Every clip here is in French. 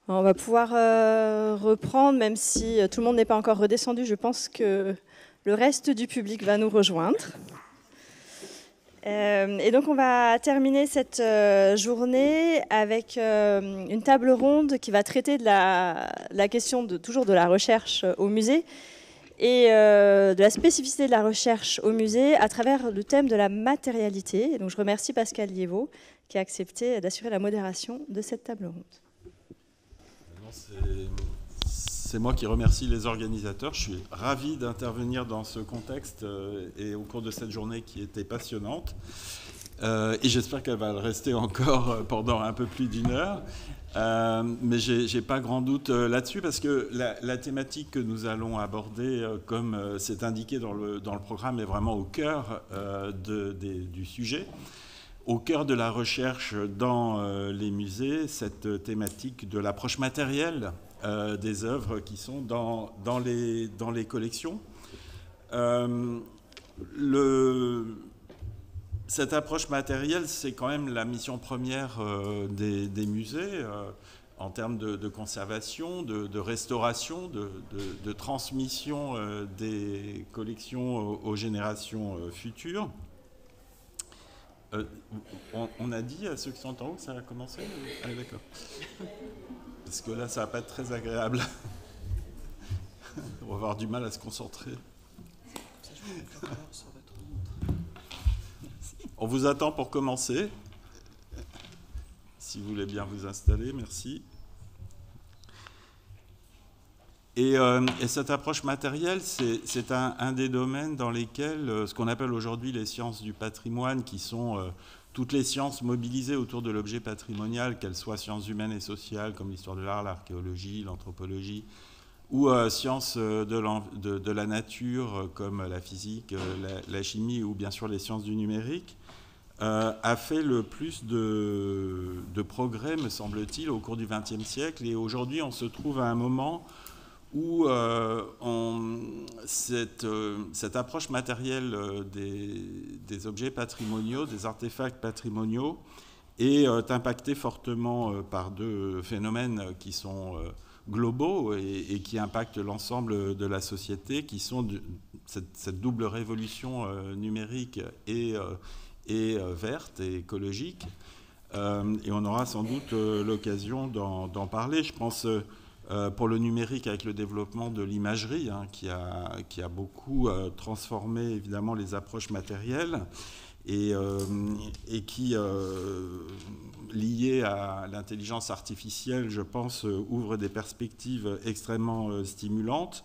On va pouvoir reprendre, même si tout le monde n'est pas encore redescendu. Je pense que le reste du public va nous rejoindre. Et donc on va terminer cette journée avec une table ronde qui va traiter de la question toujours de la recherche au musée et de la spécificité de la recherche au musée à travers le thème de la matérialité. Et donc je remercie Pascal Liévaux qui a accepté d'assurer la modération de cette table ronde. C'est moi qui remercie les organisateurs. Je suis ravi d'intervenir dans ce contexte et au cours de cette journée qui était passionnante. Et j'espère qu'elle va le rester encore pendant un peu plus d'une heure. Mais j'ai pas grand doute là-dessus parce que la thématique que nous allons aborder, comme c'est indiqué dans le programme, est vraiment au cœur du sujet. Au cœur de la recherche dans les musées, cette thématique de l'approche matérielle des œuvres qui sont dans les collections. Cette approche matérielle, c'est quand même la mission première des musées en termes de conservation, de restauration, de transmission des collections aux générations futures. On a dit à ceux qui sont en haut que ça a commencé. Ah, d'accord. Parce que là, ça va pas être très agréable. On va avoir du mal à se concentrer. On vous attend pour commencer. Si vous voulez bien vous installer, merci. Et cette approche matérielle, c'est un des domaines dans lesquels ce qu'on appelle aujourd'hui les sciences du patrimoine, qui sont toutes les sciences mobilisées autour de l'objet patrimonial, qu'elles soient sciences humaines et sociales, comme l'histoire de l'art, l'archéologie, l'anthropologie, ou sciences de la nature, comme la physique, la chimie, ou bien sûr les sciences du numérique, a fait le plus de progrès, me semble-t-il, au cours du XXe siècle. Et aujourd'hui, on se trouve à un moment où cette approche matérielle des objets patrimoniaux, des artefacts patrimoniaux, est impactée fortement par deux phénomènes qui sont globaux et qui impactent l'ensemble de la société, qui sont cette double révolution numérique et verte et écologique. Et on aura sans doute l'occasion d'en parler. Je pense pour le numérique avec le développement de l'imagerie, qui a beaucoup transformé évidemment les approches matérielles et qui, lié à l'intelligence artificielle, je pense, ouvre des perspectives extrêmement stimulantes.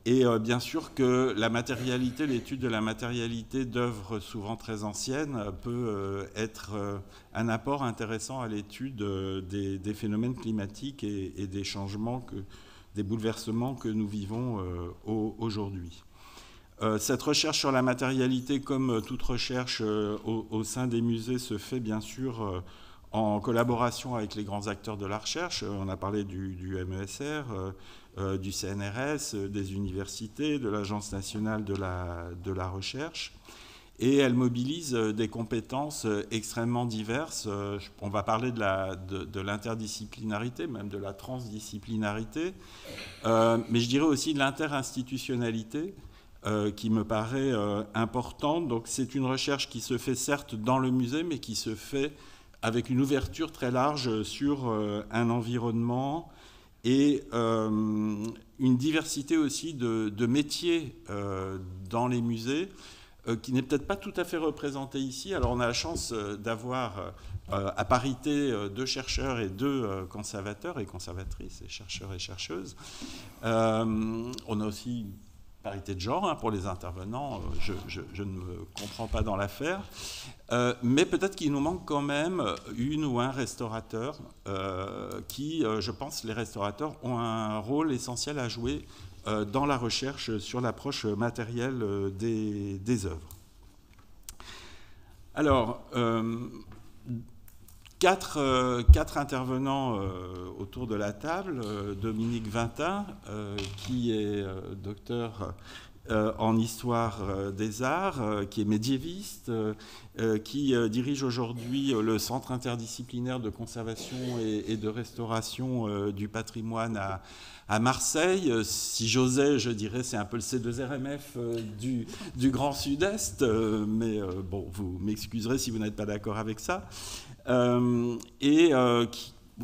Et bien sûr que la matérialité, l'étude de la matérialité d'œuvres souvent très anciennes peut être un apport intéressant à l'étude des phénomènes climatiques et des changements, des bouleversements que nous vivons aujourd'hui. Cette recherche sur la matérialité, comme toute recherche au sein des musées, se fait bien sûr en collaboration avec les grands acteurs de la recherche. On a parlé du MESR, du CNRS, des universités, de l'Agence nationale de la recherche. Et elle mobilise des compétences extrêmement diverses. On va parler de l'interdisciplinarité, même de la transdisciplinarité, mais je dirais aussi de l'interinstitutionnalité, qui me paraît importante. Donc c'est une recherche qui se fait certes dans le musée, mais qui se fait avec une ouverture très large sur un environnement et une diversité aussi de métiers dans les musées, qui n'est peut-être pas tout à fait représentée ici. Alors on a la chance d'avoir à parité 2 chercheurs et 2 conservateurs et conservatrices, et chercheurs et chercheuses. On a aussi une parité de genre pour les intervenants, je ne me comprends pas dans l'affaire. Mais peut-être qu'il nous manque quand même une ou un restaurateur qui, je pense, les restaurateurs ont un rôle essentiel à jouer dans la recherche sur l'approche matérielle des œuvres. Alors, 4 intervenants autour de la table. Dominique Vintin, qui est docteur en histoire des arts, qui est médiéviste, qui dirige aujourd'hui le Centre interdisciplinaire de conservation et de restauration du patrimoine à Marseille. Si j'osais, je dirais c'est un peu le C2RMF du Grand Sud-Est, mais bon, vous m'excuserez si vous n'êtes pas d'accord avec ça.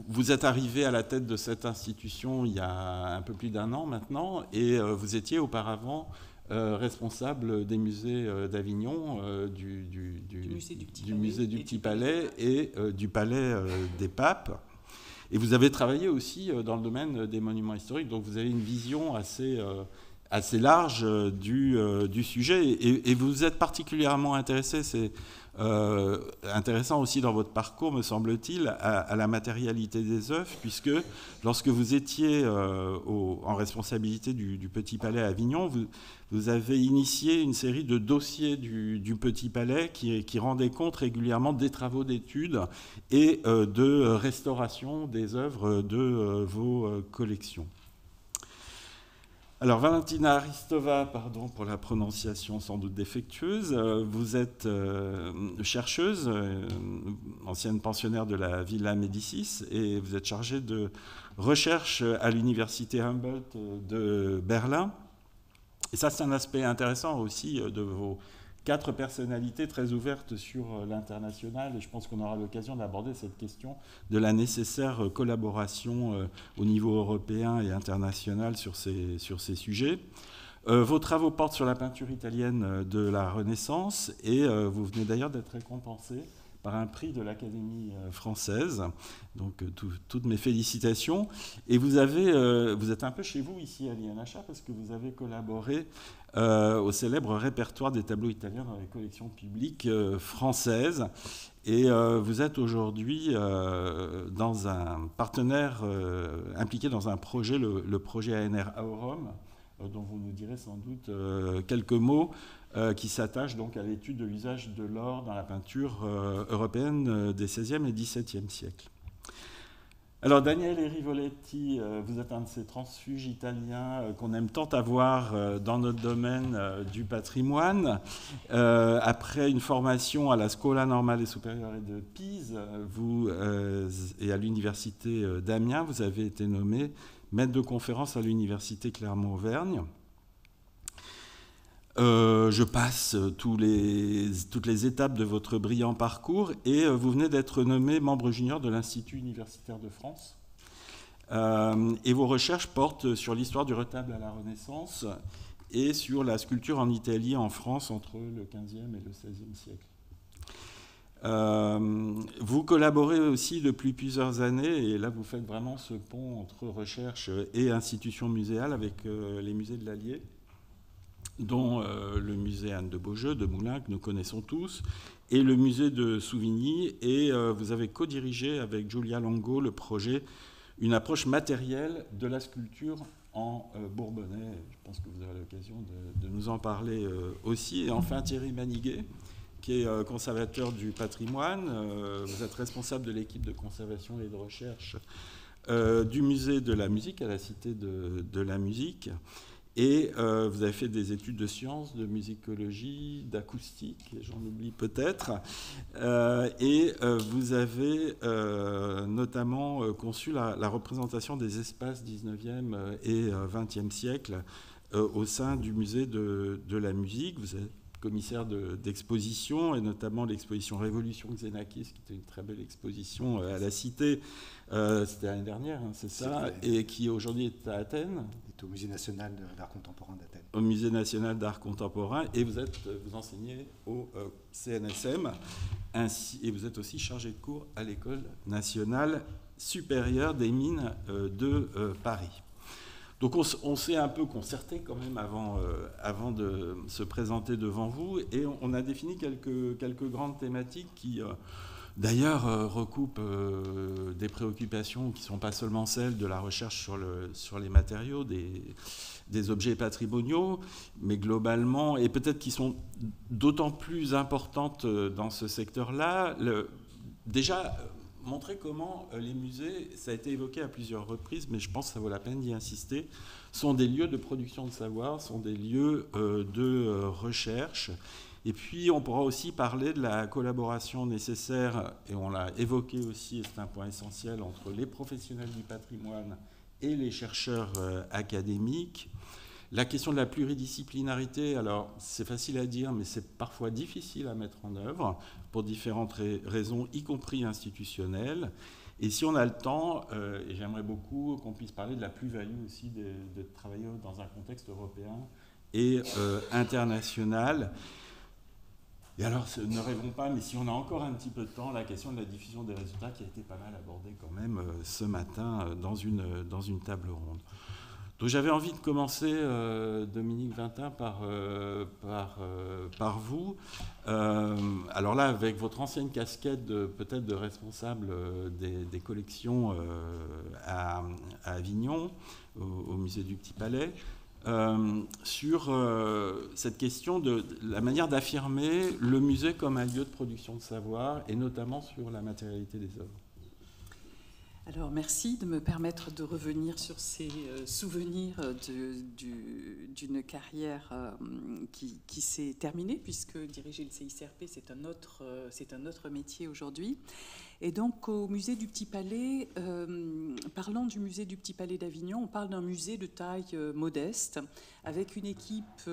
Vous êtes arrivé à la tête de cette institution il y a un peu plus d'1 an maintenant, et vous étiez auparavant responsable des musées d'Avignon, du musée du Petit Palais et du Palais des Papes. Et vous avez travaillé aussi dans le domaine des monuments historiques, donc vous avez une vision assez large du sujet. Et vous êtes particulièrement intéressé, c'est intéressant aussi dans votre parcours, me semble-t-il, à la matérialité des œuvres, puisque lorsque vous étiez en responsabilité du Petit Palais à Avignon, vous avez initié une série de dossiers du Petit Palais qui rendaient compte régulièrement des travaux d'études et de restauration des œuvres de vos collections. Alors, Valentina Aristova, pardon pour la prononciation sans doute défectueuse, vous êtes chercheuse, ancienne pensionnaire de la Villa Médicis, et vous êtes chargée de recherche à l'université Humboldt de Berlin. Et ça, c'est un aspect intéressant aussi de vos 4 personnalités très ouvertes sur l'international, et je pense qu'on aura l'occasion d'aborder cette question de la nécessaire collaboration au niveau européen et international sur ces sujets. Vos travaux portent sur la peinture italienne de la Renaissance, et vous venez d'ailleurs d'être récompensé par un prix de l'Académie française. Donc toutes mes félicitations. Et vous êtes un peu chez vous ici à l'INHA, parce que vous avez collaboré au célèbre répertoire des tableaux italiens dans les collections publiques françaises. Et vous êtes aujourd'hui dans un partenaire impliqué dans un projet, le projet ANR Aurum, dont vous nous direz sans doute quelques mots, qui s'attache donc à l'étude de l'usage de l'or dans la peinture européenne des XVIe et XVIIe siècles. Alors, Daniele Rivoletti, vous êtes un de ces transfuges italiens qu'on aime tant avoir dans notre domaine du patrimoine. Après une formation à la Scuola Normale Superiore de Pise et à l'université d'Amiens, vous avez été nommé maître de conférence à l'université Clermont-Auvergne. Je passe toutes les étapes de votre brillant parcours, et vous venez d'être nommé membre junior de l'Institut universitaire de France. Et vos recherches portent sur l'histoire du retable à la Renaissance et sur la sculpture en Italie et en France entre le XVe et le XVIe siècle. Vous collaborez aussi depuis plusieurs années, et là vous faites vraiment ce pont entre recherche et institution muséale avec les musées de l'Allier, dont le musée Anne de Beaujeu de Moulins, que nous connaissons tous, et le musée de Souvigny. Et vous avez co-dirigé avec Giulia Longo le projet « Une approche matérielle de la sculpture en Bourbonnais ». Je pense que vous aurez l'occasion de nous en parler aussi. Et enfin, Thierry Maniguet, qui est conservateur du patrimoine. Vous êtes responsable de l'équipe de conservation et de recherche du musée de la musique à la Cité de la musique. Et vous avez fait des études de sciences, de musicologie, d'acoustique, j'en oublie peut-être. Et vous avez notamment conçu la représentation des espaces 19e et 20e siècle au sein du musée de la musique. Vous êtes commissaire d'exposition, et notamment l'exposition Révolution Xenakis, qui était une très belle exposition à la Cité. C'était l'année dernière, hein, c'est ça, et qui aujourd'hui est à Athènes. Au Musée national d'art contemporain d'Athènes. Au Musée national d'art contemporain, et vous enseignez au CNSM, et vous êtes aussi chargé de cours à l'École nationale supérieure des mines de Paris. Donc on s'est un peu concerté quand même avant de se présenter devant vous, et on a défini quelques grandes thématiques qui d'ailleurs recoupent des préoccupations qui ne sont pas seulement celles de la recherche sur les matériaux, des objets patrimoniaux, mais globalement, et peut-être qui sont d'autant plus importantes dans ce secteur-là. Déjà, montrer comment les musées, ça a été évoqué à plusieurs reprises, mais je pense que ça vaut la peine d'y insister, sont des lieux de production de savoir, sont des lieux de recherche. Et puis, on pourra aussi parler de la collaboration nécessaire, et on l'a évoqué aussi, et c'est un point essentiel, entre les professionnels du patrimoine et les chercheurs académiques. La question de la pluridisciplinarité, alors c'est facile à dire, mais c'est parfois difficile à mettre en œuvre pour différentes raisons, y compris institutionnelles. Et si on a le temps, et j'aimerais beaucoup qu'on puisse parler de la plus-value aussi de travailler dans un contexte européen et international. Et alors, ne rêvons pas, mais si on a encore un petit peu de temps, la question de la diffusion des résultats qui a été pas mal abordée quand même ce matin dans une table ronde. Donc j'avais envie de commencer, Dominique Vintin, par vous. Alors là, avec votre ancienne casquette peut-être de responsable des collections à Avignon, au musée du Petit Palais, sur cette question de la manière d'affirmer le musée comme un lieu de production de savoir, et notamment sur la matérialité des œuvres. Alors merci de me permettre de revenir sur ces souvenirs d'une carrière qui s'est terminée, puisque diriger le CICRP, c'est un autre métier aujourd'hui. Et donc au musée du Petit Palais, parlant du musée du Petit Palais d'Avignon, on parle d'un musée de taille modeste, avec une équipe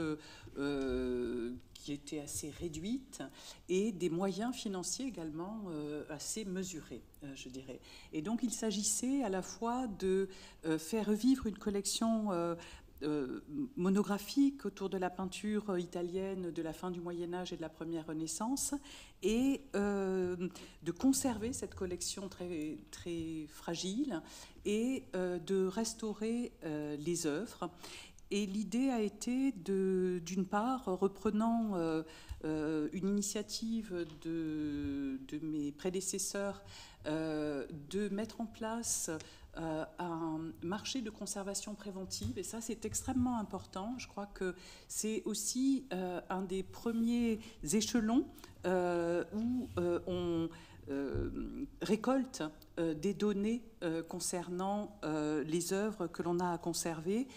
qui était assez réduite et des moyens financiers également assez mesurés, je dirais. Et donc il s'agissait à la fois de faire revivre une collection monographique autour de la peinture italienne de la fin du Moyen-Âge et de la première Renaissance, et de conserver cette collection très, très fragile et de restaurer les œuvres. Et l'idée a été, d'une part, reprenant une initiative de mes prédécesseurs, de mettre en place un marché de conservation préventive. Et ça, c'est extrêmement important. Je crois que c'est aussi un des premiers échelons où on récolte des données concernant les œuvres que l'on a à conserver,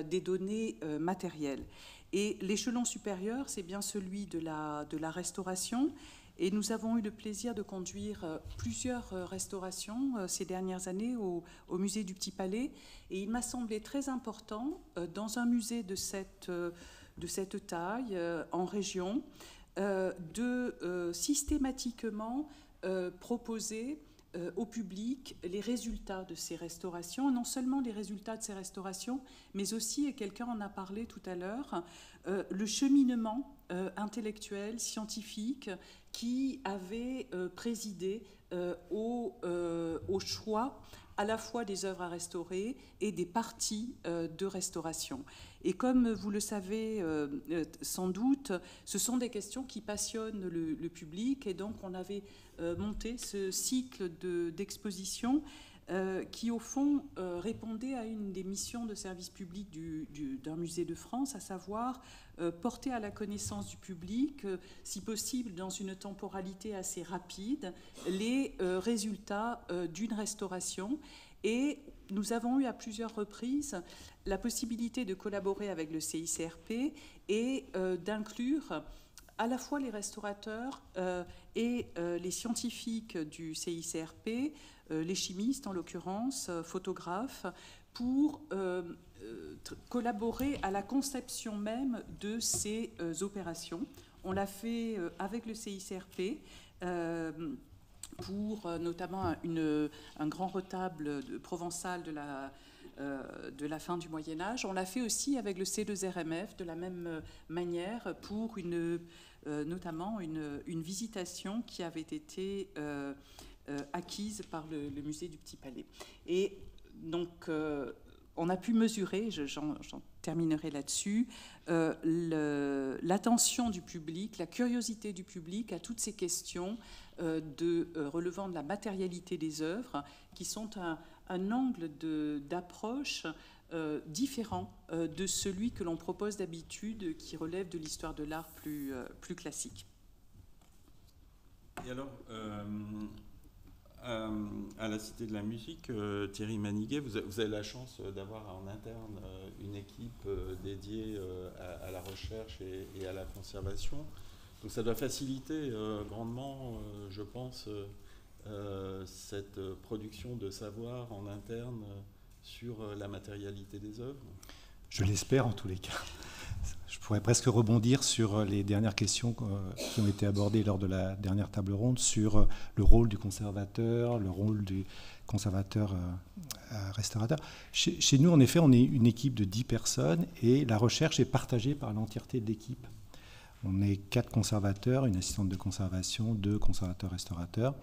des données matérielles. Et l'échelon supérieur, c'est bien celui de la restauration. Et nous avons eu le plaisir de conduire plusieurs restaurations ces dernières années au musée du Petit Palais. Et il m'a semblé très important, dans un musée de cette taille, en région, de systématiquement proposer au public les résultats de ces restaurations, non seulement les résultats de ces restaurations, mais aussi, et quelqu'un en a parlé tout à l'heure, le cheminement intellectuel, scientifique, qui avait présidé au choix à la fois des œuvres à restaurer et des parties de restauration. Et comme vous le savez sans doute, ce sont des questions qui passionnent le public, et donc on avait monté ce cycle d'exposition qui, au fond, répondait à une des missions de service public d'un musée de France, à savoir porter à la connaissance du public, si possible dans une temporalité assez rapide, les résultats d'une restauration. Et nous avons eu à plusieurs reprises la possibilité de collaborer avec le CICRP et d'inclure à la fois les restaurateurs et les scientifiques du CICRP, les chimistes en l'occurrence, photographes, pour collaborer à la conception même de ces opérations. On l'a fait avec le CICRP pour notamment un grand retable provençal de la fin du Moyen-Âge. On l'a fait aussi avec le C2RMF de la même manière pour notamment une visitation qui avait été acquise par le musée du Petit Palais. Et donc, on a pu mesurer, j'en terminerai là-dessus, l'attention du public, la curiosité du public à toutes ces questions relevant de la matérialité des œuvres, qui sont un angle d'approche différent de celui que l'on propose d'habitude, qui relève de l'histoire de l'art plus classique. Et alors, À la Cité de la Musique, Thierry Maniguet, vous avez la chance d'avoir en interne une équipe dédiée à la recherche et à la conservation. Donc ça doit faciliter grandement, je pense, cette production de savoir en interne sur la matérialité des œuvres. Je l'espère en tous les cas. Je pourrais presque rebondir sur les dernières questions qui ont été abordées lors de la dernière table ronde sur le rôle du conservateur, le rôle du conservateur-restaurateur. Chez nous, en effet, on est une équipe de 10 personnes et la recherche est partagée par l'entièreté de l'équipe. On est 4 conservateurs, une assistante de conservation, 2 conservateurs-restaurateurs.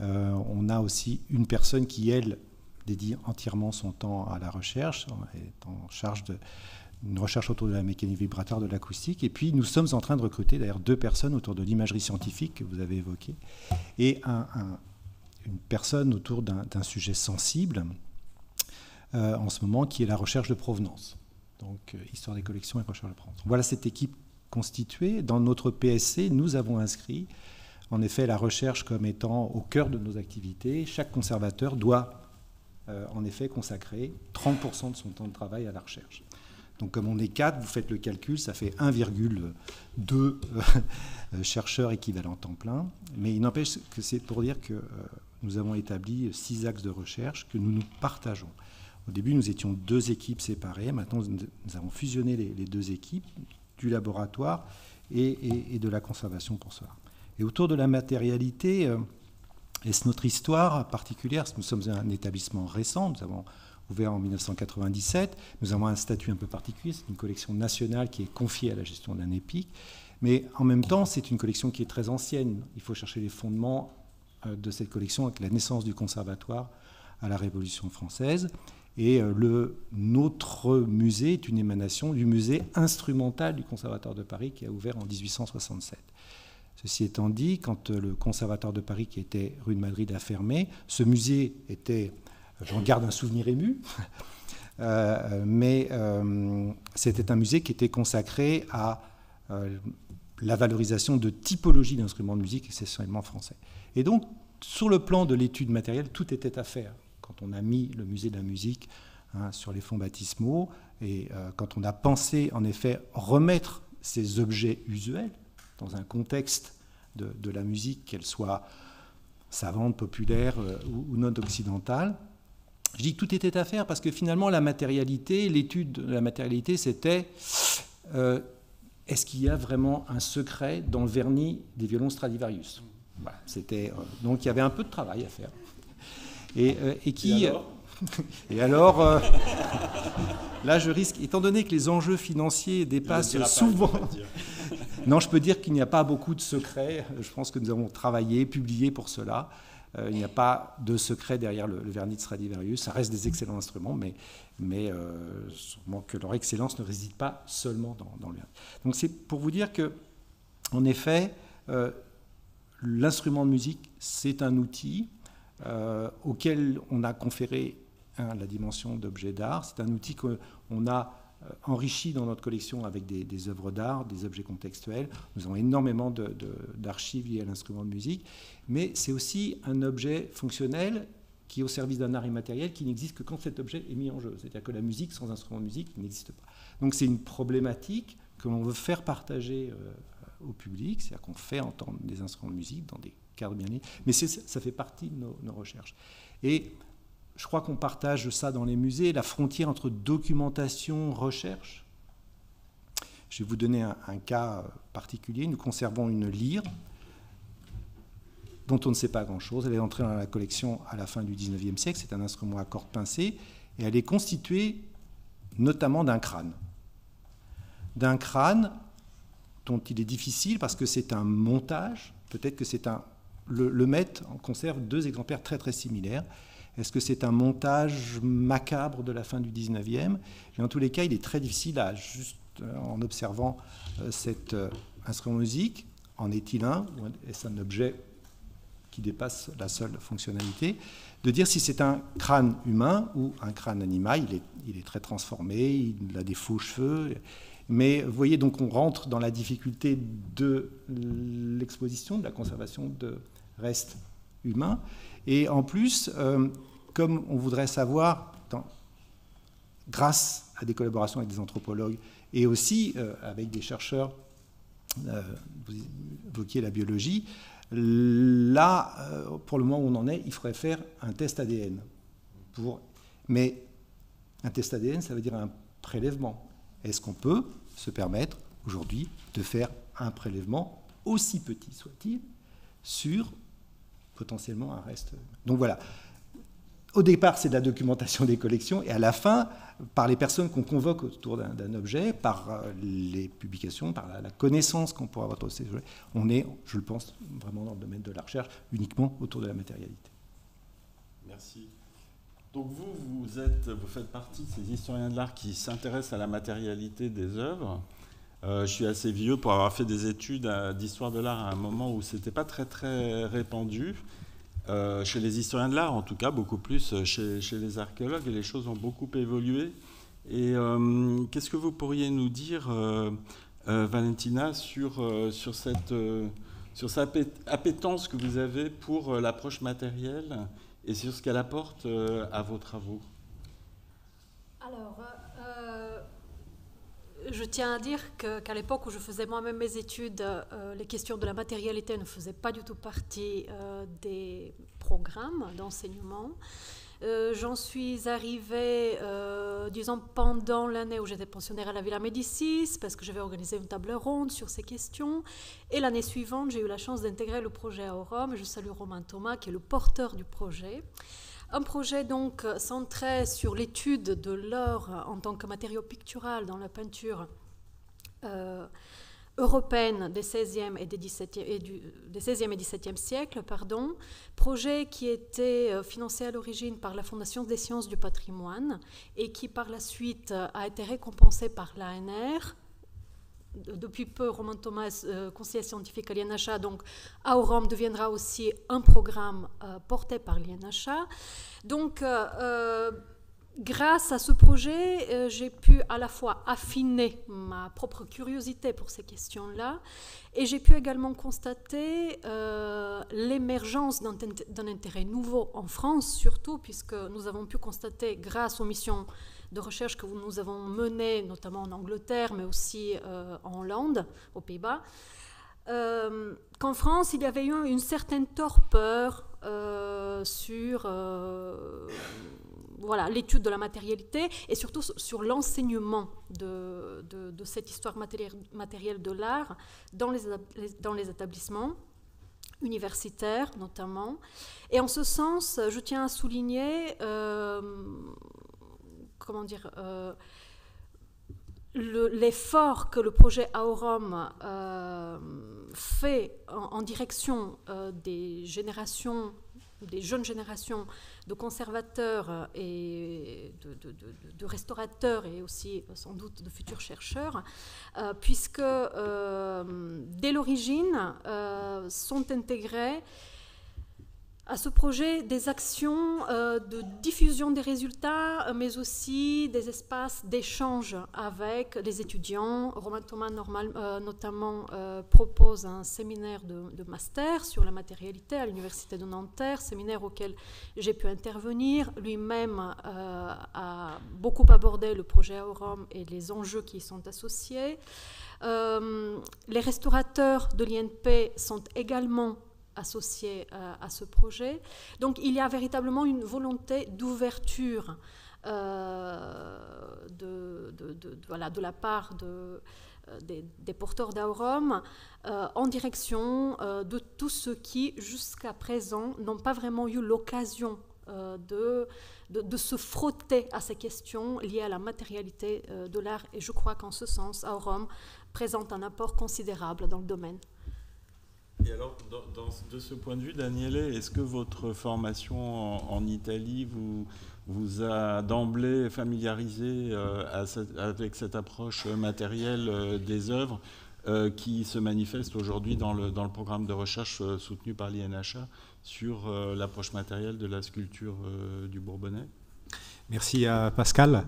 On a aussi une personne qui, elle, dédie entièrement son temps à la recherche, est en charge d'une recherche autour de la mécanique vibratoire, de l'acoustique. Et puis, nous sommes en train de recruter d'ailleurs 2 personnes autour de l'imagerie scientifique que vous avez évoquée et une personne autour d'un sujet sensible en ce moment qui est la recherche de provenance. Donc, histoire des collections et recherche de provenance. Voilà cette équipe constituée. Dans notre PSC, nous avons inscrit en effet la recherche comme étant au cœur de nos activités. Chaque conservateur doit en effet consacrer 30% de son temps de travail à la recherche. Donc comme on est 4, vous faites le calcul, ça fait 1,2 chercheurs équivalents temps plein. Mais il n'empêche que c'est pour dire que nous avons établi 6 axes de recherche que nous partageons. Au début, nous étions 2 équipes séparées. Maintenant, nous avons fusionné les 2 équipes du laboratoire et de la conservation pour cela. Et autour de la matérialité, est-ce notre histoire particulière? Nous sommes un établissement récent, nous avons ouvert en 1997, nous avons un statut un peu particulier, c'est une collection nationale qui est confiée à la gestion d'un EPIC, mais en même temps, c'est une collection qui est très ancienne. Il faut chercher les fondements de cette collection avec la naissance du conservatoire à la Révolution française. Et notre musée est une émanation du musée instrumental du Conservatoire de Paris qui a ouvert en 1867. Ceci étant dit, quand le Conservatoire de Paris, qui était rue de Madrid, a fermé, ce musée était, j'en garde un souvenir ému, mais c'était un musée qui était consacré à la valorisation de typologies d'instruments de musique, essentiellement français. Et donc, sur le plan de l'étude matérielle, tout était à faire. Quand on a mis le musée de la musique sur les fonds baptismaux, et quand on a pensé, en effet, remettre ces objets usuels dans un contexte de la musique, qu'elle soit savante, populaire ou non occidentale, je dis que tout était à faire parce que finalement, la matérialité, l'étude de la matérialité, c'était est-ce qu'il y a vraiment un secret dans le vernis des violons Stradivarius? Voilà, donc il y avait un peu de travail à faire. Et alors là, je risque, étant donné que les enjeux financiers dépassent souvent... Non, je peux dire qu'il n'y a pas beaucoup de secrets. Je pense que nous avons travaillé, publié pour cela. Il n'y a pas de secret derrière le vernis de Stradivarius. Ça reste des excellents instruments, mais sûrement que leur excellence ne réside pas seulement dans le vernis. Donc c'est pour vous dire que, en effet, l'instrument de musique, c'est un outil auquel on a conféré la dimension d'objet d'art. C'est un outil qu'on a enrichi dans notre collection avec des œuvres d'art, des objets contextuels. Nous avons énormément d'archives liées à l'instrument de musique, mais c'est aussi un objet fonctionnel qui est au service d'un art immatériel qui n'existe que quand cet objet est mis en jeu. C'est-à-dire que la musique sans instrument de musique n'existe pas. Donc c'est une problématique que l'on veut faire partager au public, c'est-à-dire qu'on fait entendre des instruments de musique dans des cadres bien nés, mais ça fait partie de nos recherches. Et je crois qu'on partage ça dans les musées, la frontière entre documentation, recherche. Je vais vous donner un cas particulier. Nous conservons une lyre dont on ne sait pas grand-chose. Elle est entrée dans la collection à la fin du XIXe siècle. C'est un instrument à cordes pincées et elle est constituée notamment d'un crâne. D'un crâne dont il est difficile, parce que c'est un montage, peut-être que c'est le maître en conserve 2 exemplaires très très similaires. Est-ce que c'est un montage macabre de la fin du 19e? Et en tous les cas, il est très difficile, juste en observant cet instrument de musique, en est-il un, ou est-ce un objet qui dépasse la seule fonctionnalité, de dire si c'est un crâne humain ou un crâne animal. Il est très transformé, il a des faux cheveux. Mais vous voyez, donc on rentre dans la difficulté de l'exposition, de la conservation de restes humains. Et en plus, comme on voudrait savoir, grâce à des collaborations avec des anthropologues et aussi avec des chercheurs, vous évoquiez la biologie, là, pour le moment où on en est, il faudrait faire un test ADN. Mais un test ADN, ça veut dire un prélèvement. Est-ce qu'on peut se permettre aujourd'hui de faire un prélèvement, aussi petit soit-il, sur potentiellement un reste? Donc voilà. Au départ, c'est de la documentation des collections, et à la fin, par les personnes qu'on convoque autour d'un objet, par les publications, par la connaissance qu'on pourra avoir autour de ces objets, on est, je le pense, vraiment dans le domaine de la recherche, uniquement autour de la matérialité. Merci. Donc vous faites partie de ces historiens de l'art qui s'intéressent à la matérialité des œuvres. Je suis assez vieux pour avoir fait des études d'histoire de l'art à un moment où ce n'était pas très très répandu. Chez les historiens de l'art, en tout cas, beaucoup plus chez les archéologues, et les choses ont beaucoup évolué. Et qu'est-ce que vous pourriez nous dire, Valentina, sur cette appétence que vous avez pour l'approche matérielle et sur ce qu'elle apporte à vos travaux? Alors, je tiens à dire qu'à l'époque où je faisais moi-même mes études, les questions de la matérialité ne faisaient pas du tout partie des programmes d'enseignement. J'en suis arrivée, disons, pendant l'année où j'étais pensionnaire à la Villa Médicis, parce que j'avais organisé une table ronde sur ces questions. Et l'année suivante, j'ai eu la chance d'intégrer le projet Aurum. Je salue Romain Thomas, qui est le porteur du projet. Un projet donc centré sur l'étude de l'or en tant que matériau pictural dans la peinture européenne des 16e et des 16e et 17e siècles, projet qui était financé à l'origine par la Fondation des sciences du patrimoine et qui par la suite a été récompensé par l'ANR. Depuis peu, Romain Thomas, conseiller scientifique à l'INHA, donc Aurum deviendra aussi un programme porté par l'INHA. Donc, grâce à ce projet, j'ai pu à la fois affiner ma propre curiosité pour ces questions-là, et j'ai pu également constater l'émergence d'un intérêt nouveau en France, surtout puisque nous avons pu constater, grâce aux missions de recherche que nous avons menées, notamment en Angleterre, mais aussi en Hollande, aux Pays-Bas, qu'en France, il y avait eu une certaine torpeur sur l'étude de la matérialité et surtout sur l'enseignement de cette histoire matérielle de l'art dans les établissements universitaires notamment. Et en ce sens, je tiens à souligner l'effort que le projet Aurum fait en direction des jeunes générations de conservateurs et de restaurateurs et aussi sans doute de futurs chercheurs, puisque dès l'origine sont intégrés à ce projet des actions de diffusion des résultats, mais aussi des espaces d'échange avec les étudiants. Romain Thomas, notamment, propose un séminaire de master sur la matérialité à l'Université de Nanterre, séminaire auquel j'ai pu intervenir. Lui-même a beaucoup abordé le projet Aurum et les enjeux qui y sont associés. Les restaurateurs de l'INP sont également associés à ce projet. Donc il y a véritablement une volonté d'ouverture de la part des porteurs d'Aurum en direction de tous ceux qui, jusqu'à présent, n'ont pas vraiment eu l'occasion de se frotter à ces questions liées à la matérialité de l'art. Et je crois qu'en ce sens, Aurum présente un apport considérable dans le domaine. Et alors, de ce point de vue, Daniele, est-ce que votre formation en Italie vous a d'emblée familiarisé avec cette approche matérielle des œuvres qui se manifeste aujourd'hui dans le programme de recherche soutenu par l'INHA sur l'approche matérielle de la sculpture du Bourbonnais? Merci Pascal.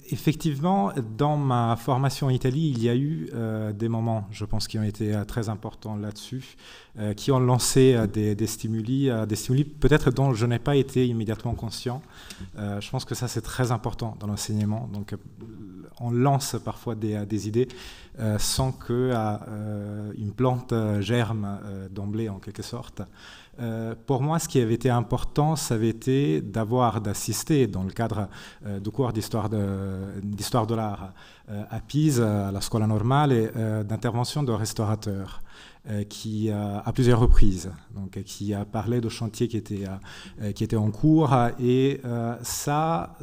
Effectivement, dans ma formation en Italie, il y a eu des moments, je pense, qui ont été très importants là-dessus, qui ont lancé des stimuli peut-être dont je n'ai pas été immédiatement conscient. Je pense que ça, c'est très important dans l'enseignement. Donc, on lance parfois des idées sans qu'une plante germe d'emblée, en quelque sorte. Pour moi, ce qui avait été important, ça avait été d'assister dans le cadre du cours d'histoire de l'art à Pise, à la Scuola Normale, d'intervention de restaurateurs qui, à plusieurs reprises, donc, qui a parlé de chantiers qui étaient en cours, et ça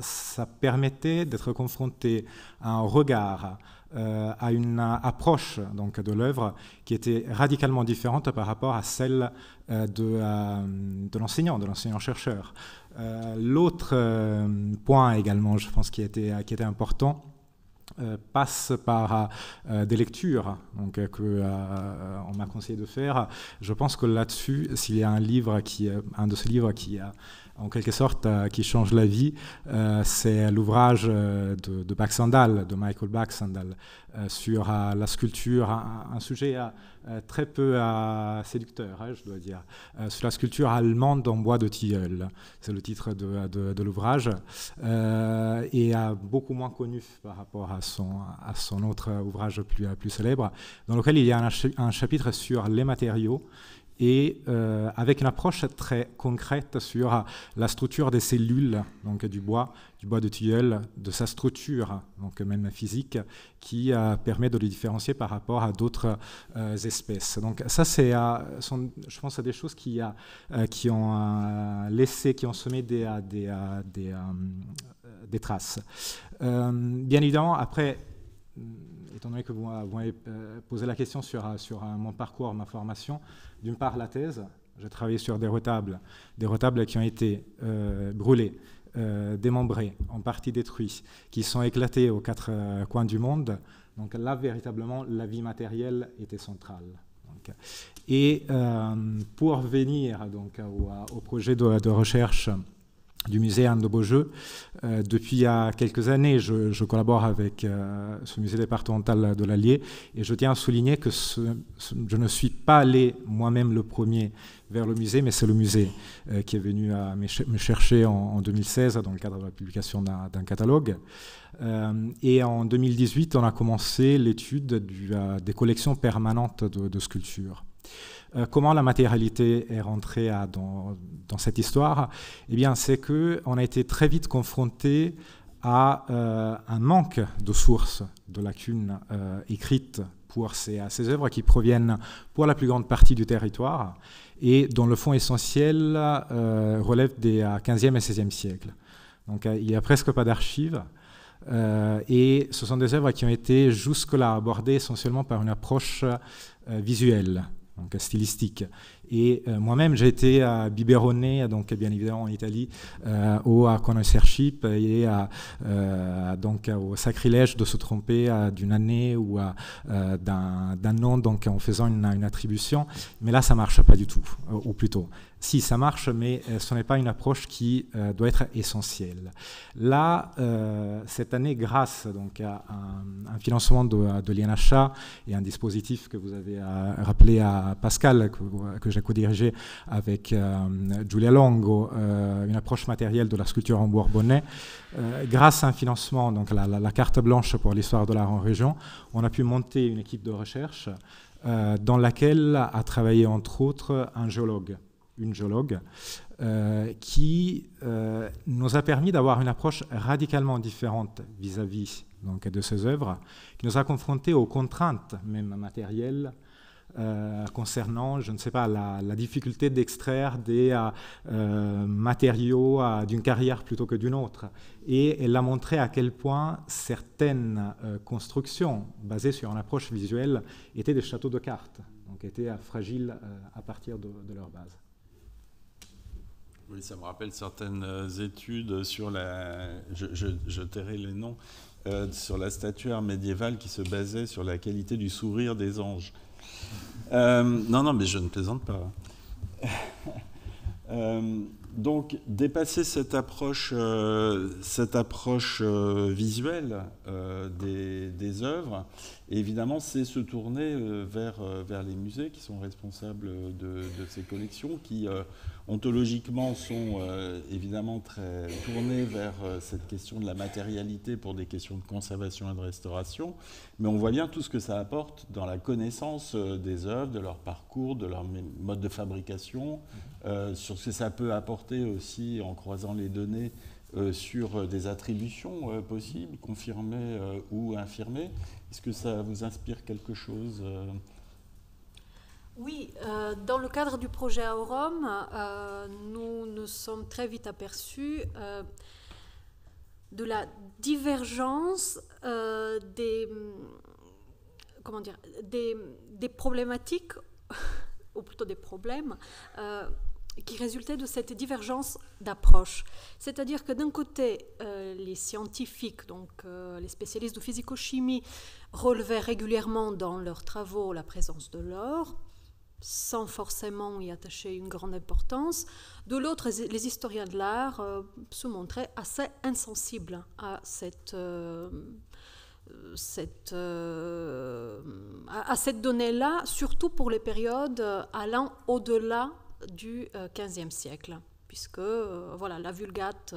permettait d'être confronté à un regard, à une approche donc, de l'œuvre qui était radicalement différente par rapport à celle de l'enseignant-chercheur. L'autre point également, je pense, qui était important, passe par des lectures donc, qu'on m'a conseillé de faire. Je pense que là-dessus, s'il y a un de ces livres qui en quelque sorte qui change la vie, c'est l'ouvrage de Baxandall, de Michael Baxandall, sur la sculpture, un sujet très peu séducteur, je dois dire, sur la sculpture allemande en bois de tilleul. C'est le titre de l'ouvrage, et beaucoup moins connu par rapport à son autre ouvrage plus célèbre, dans lequel il y a un chapitre sur les matériaux, et avec une approche très concrète sur la structure des cellules donc du bois de tilleul, de sa structure, donc même physique, qui permet de le différencier par rapport à d'autres espèces. Donc ça, je pense, à des choses qui ont semé des traces. Bien évidemment, après, étant donné que vous m'avez posé la question sur mon parcours, ma formation, d'une part la thèse, j'ai travaillé sur des retables qui ont été brûlés, démembrés, en partie détruits, qui sont éclatés aux quatre coins du monde. Donc là, véritablement, la vie matérielle était centrale. Donc, et pour venir donc, au projet de recherche du musée Anne de Beaujeu, depuis il y a quelques années, je collabore avec ce musée départemental de l'Allier, et je tiens à souligner que je ne suis pas allé moi-même le premier vers le musée, mais c'est le musée qui est venu me chercher en 2016 dans le cadre de la publication d'un catalogue. Et en 2018, on a commencé l'étude des collections permanentes de sculptures. Comment la matérialité est rentrée dans cette histoire? Eh bien, c'est qu'on a été très vite confronté à un manque de sources, de lacunes écrites pour ces œuvres qui proviennent pour la plus grande partie du territoire et dont le fond essentiel relève des 15e et 16e siècles. Donc, il n'y a presque pas d'archives. Et ce sont des œuvres qui ont été jusque-là abordées essentiellement par une approche visuelle, donc stylistique. Et moi-même, j'ai été biberonné, donc bien évidemment en Italie, au connoisseurship et donc au sacrilège de se tromper d'une année ou d'un nom, donc en faisant une attribution. Mais là, ça marche pas du tout, ou plutôt. Si, ça marche, mais ce n'est pas une approche qui doit être essentielle. Là, cette année, grâce donc, à un financement de l'INHA et un dispositif que vous avez rappelé à Pascal, que j'ai co-dirigé avec Giulia Longo, une approche matérielle de la sculpture en Bourbonnais, grâce à un financement, donc la carte blanche pour l'histoire de l'art en région, on a pu monter une équipe de recherche dans laquelle a travaillé entre autres une géologue, qui nous a permis d'avoir une approche radicalement différente vis-à-vis donc, de ces œuvres, qui nous a confrontés aux contraintes même matérielles concernant, je ne sais pas, la difficulté d'extraire des matériaux d'une carrière plutôt que d'une autre. Et elle a montré à quel point certaines constructions basées sur une approche visuelle étaient des châteaux de cartes, donc étaient fragiles à partir de leur base. Oui, ça me rappelle certaines études sur je tairai les noms, sur la statuaire médiévale qui se basait sur la qualité du sourire des anges. Non, mais je ne plaisante pas. Donc, dépasser cette approche visuelle des œuvres, et évidemment, c'est se tourner vers les musées qui sont responsables de ces collections, qui ontologiquement sont évidemment très tournés vers cette question de la matérialité pour des questions de conservation et de restauration, mais on voit bien tout ce que ça apporte dans la connaissance des œuvres, de leur parcours, de leur mode de fabrication, sur ce que ça peut apporter aussi en croisant les données sur des attributions possibles, confirmées ou infirmées. Est-ce que ça vous inspire quelque chose Oui, dans le cadre du projet Aurum, nous nous sommes très vite aperçus de la divergence des problématiques, ou plutôt des problèmes, qui résultaient de cette divergence d'approche. C'est-à-dire que d'un côté, les scientifiques, donc les spécialistes de physico-chimie, relevaient régulièrement dans leurs travaux la présence de l'or, sans forcément y attacher une grande importance. De l'autre, les historiens de l'art se montraient assez insensibles à cette donnée-là, surtout pour les périodes allant au-delà du XVe siècle, puisque voilà, la Vulgate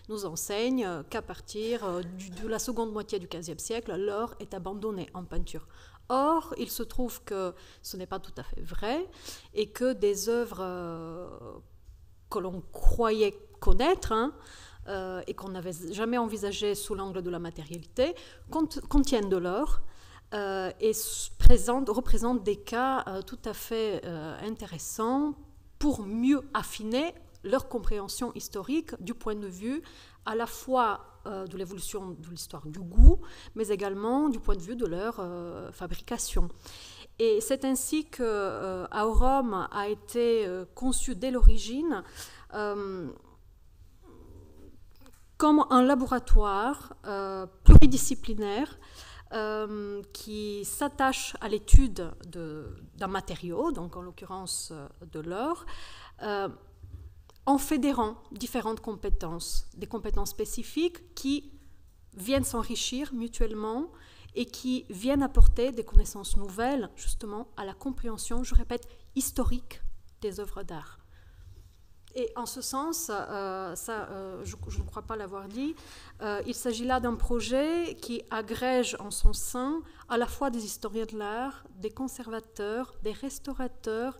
nous enseigne qu'à partir de la seconde moitié du XVe siècle, l'or est abandonné en peinture. Or, il se trouve que ce n'est pas tout à fait vrai et que des œuvres que l'on croyait connaître et qu'on n'avait jamais envisagées sous l'angle de la matérialité contiennent de l'or et représentent des cas tout à fait intéressants pour mieux affiner leur compréhension historique du point de vue à la fois de l'évolution de l'histoire du goût, mais également du point de vue de leur fabrication. Et c'est ainsi que Aurum a été conçu dès l'origine comme un laboratoire pluridisciplinaire qui s'attache à l'étude d'un matériau, donc en l'occurrence de l'or, en fédérant différentes compétences, des compétences spécifiques qui viennent s'enrichir mutuellement et qui viennent apporter des connaissances nouvelles justement à la compréhension, je répète, historique des œuvres d'art. Et en ce sens, je ne crois pas l'avoir dit, il s'agit là d'un projet qui agrège en son sein à la fois des historiens de l'art, des conservateurs, des restaurateurs,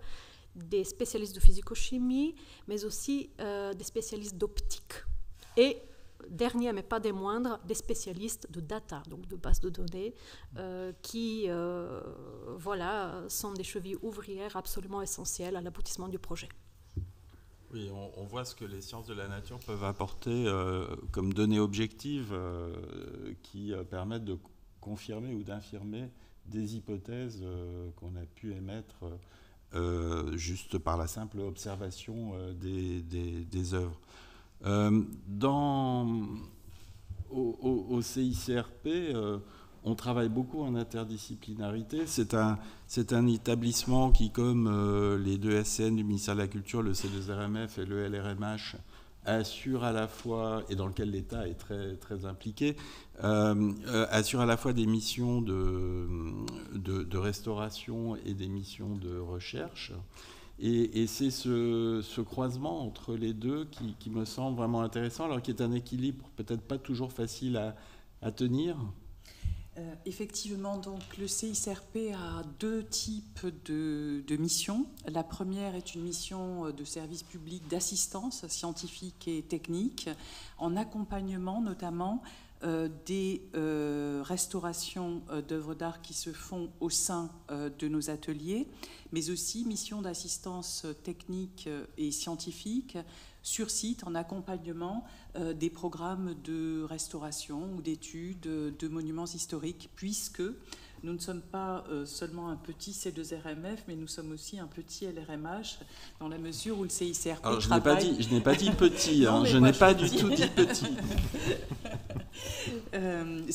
des spécialistes de physico-chimie, mais aussi des spécialistes d'optique. Et, dernier mais pas des moindres, des spécialistes de data, donc de bases de données, qui sont des chevilles ouvrières absolument essentielles à l'aboutissement du projet. Oui, on voit ce que les sciences de la nature peuvent apporter comme données objectives qui permettent de confirmer ou d'infirmer des hypothèses qu'on a pu émettre juste par la simple observation des œuvres. Au CICRP, on travaille beaucoup en interdisciplinarité. C'est un établissement qui, comme les deux SCN du ministère de la Culture, le C2RMF et le LRMH, assure à la fois, et dans lequel l'État est très, très impliqué, assure à la fois des missions de restauration et des missions de recherche. Et c'est ce croisement entre les deux qui me semble vraiment intéressant, alors qu'il est un équilibre peut-être pas toujours facile à tenir. Effectivement, donc le CICRP a deux types de missions. La première est une mission de service public d'assistance scientifique et technique, en accompagnement notamment des restaurations d'œuvres d'art qui se font au sein de nos ateliers, mais aussi mission d'assistance technique et scientifique sur site en accompagnement des programmes de restauration ou d'études de monuments historiques, puisque nous ne sommes pas seulement un petit C2RMF, mais nous sommes aussi un petit LRMH, dans la mesure où le CICRP Alors, travaille... je n'ai pas dit petit, non, je n'ai pas du tout dit petit.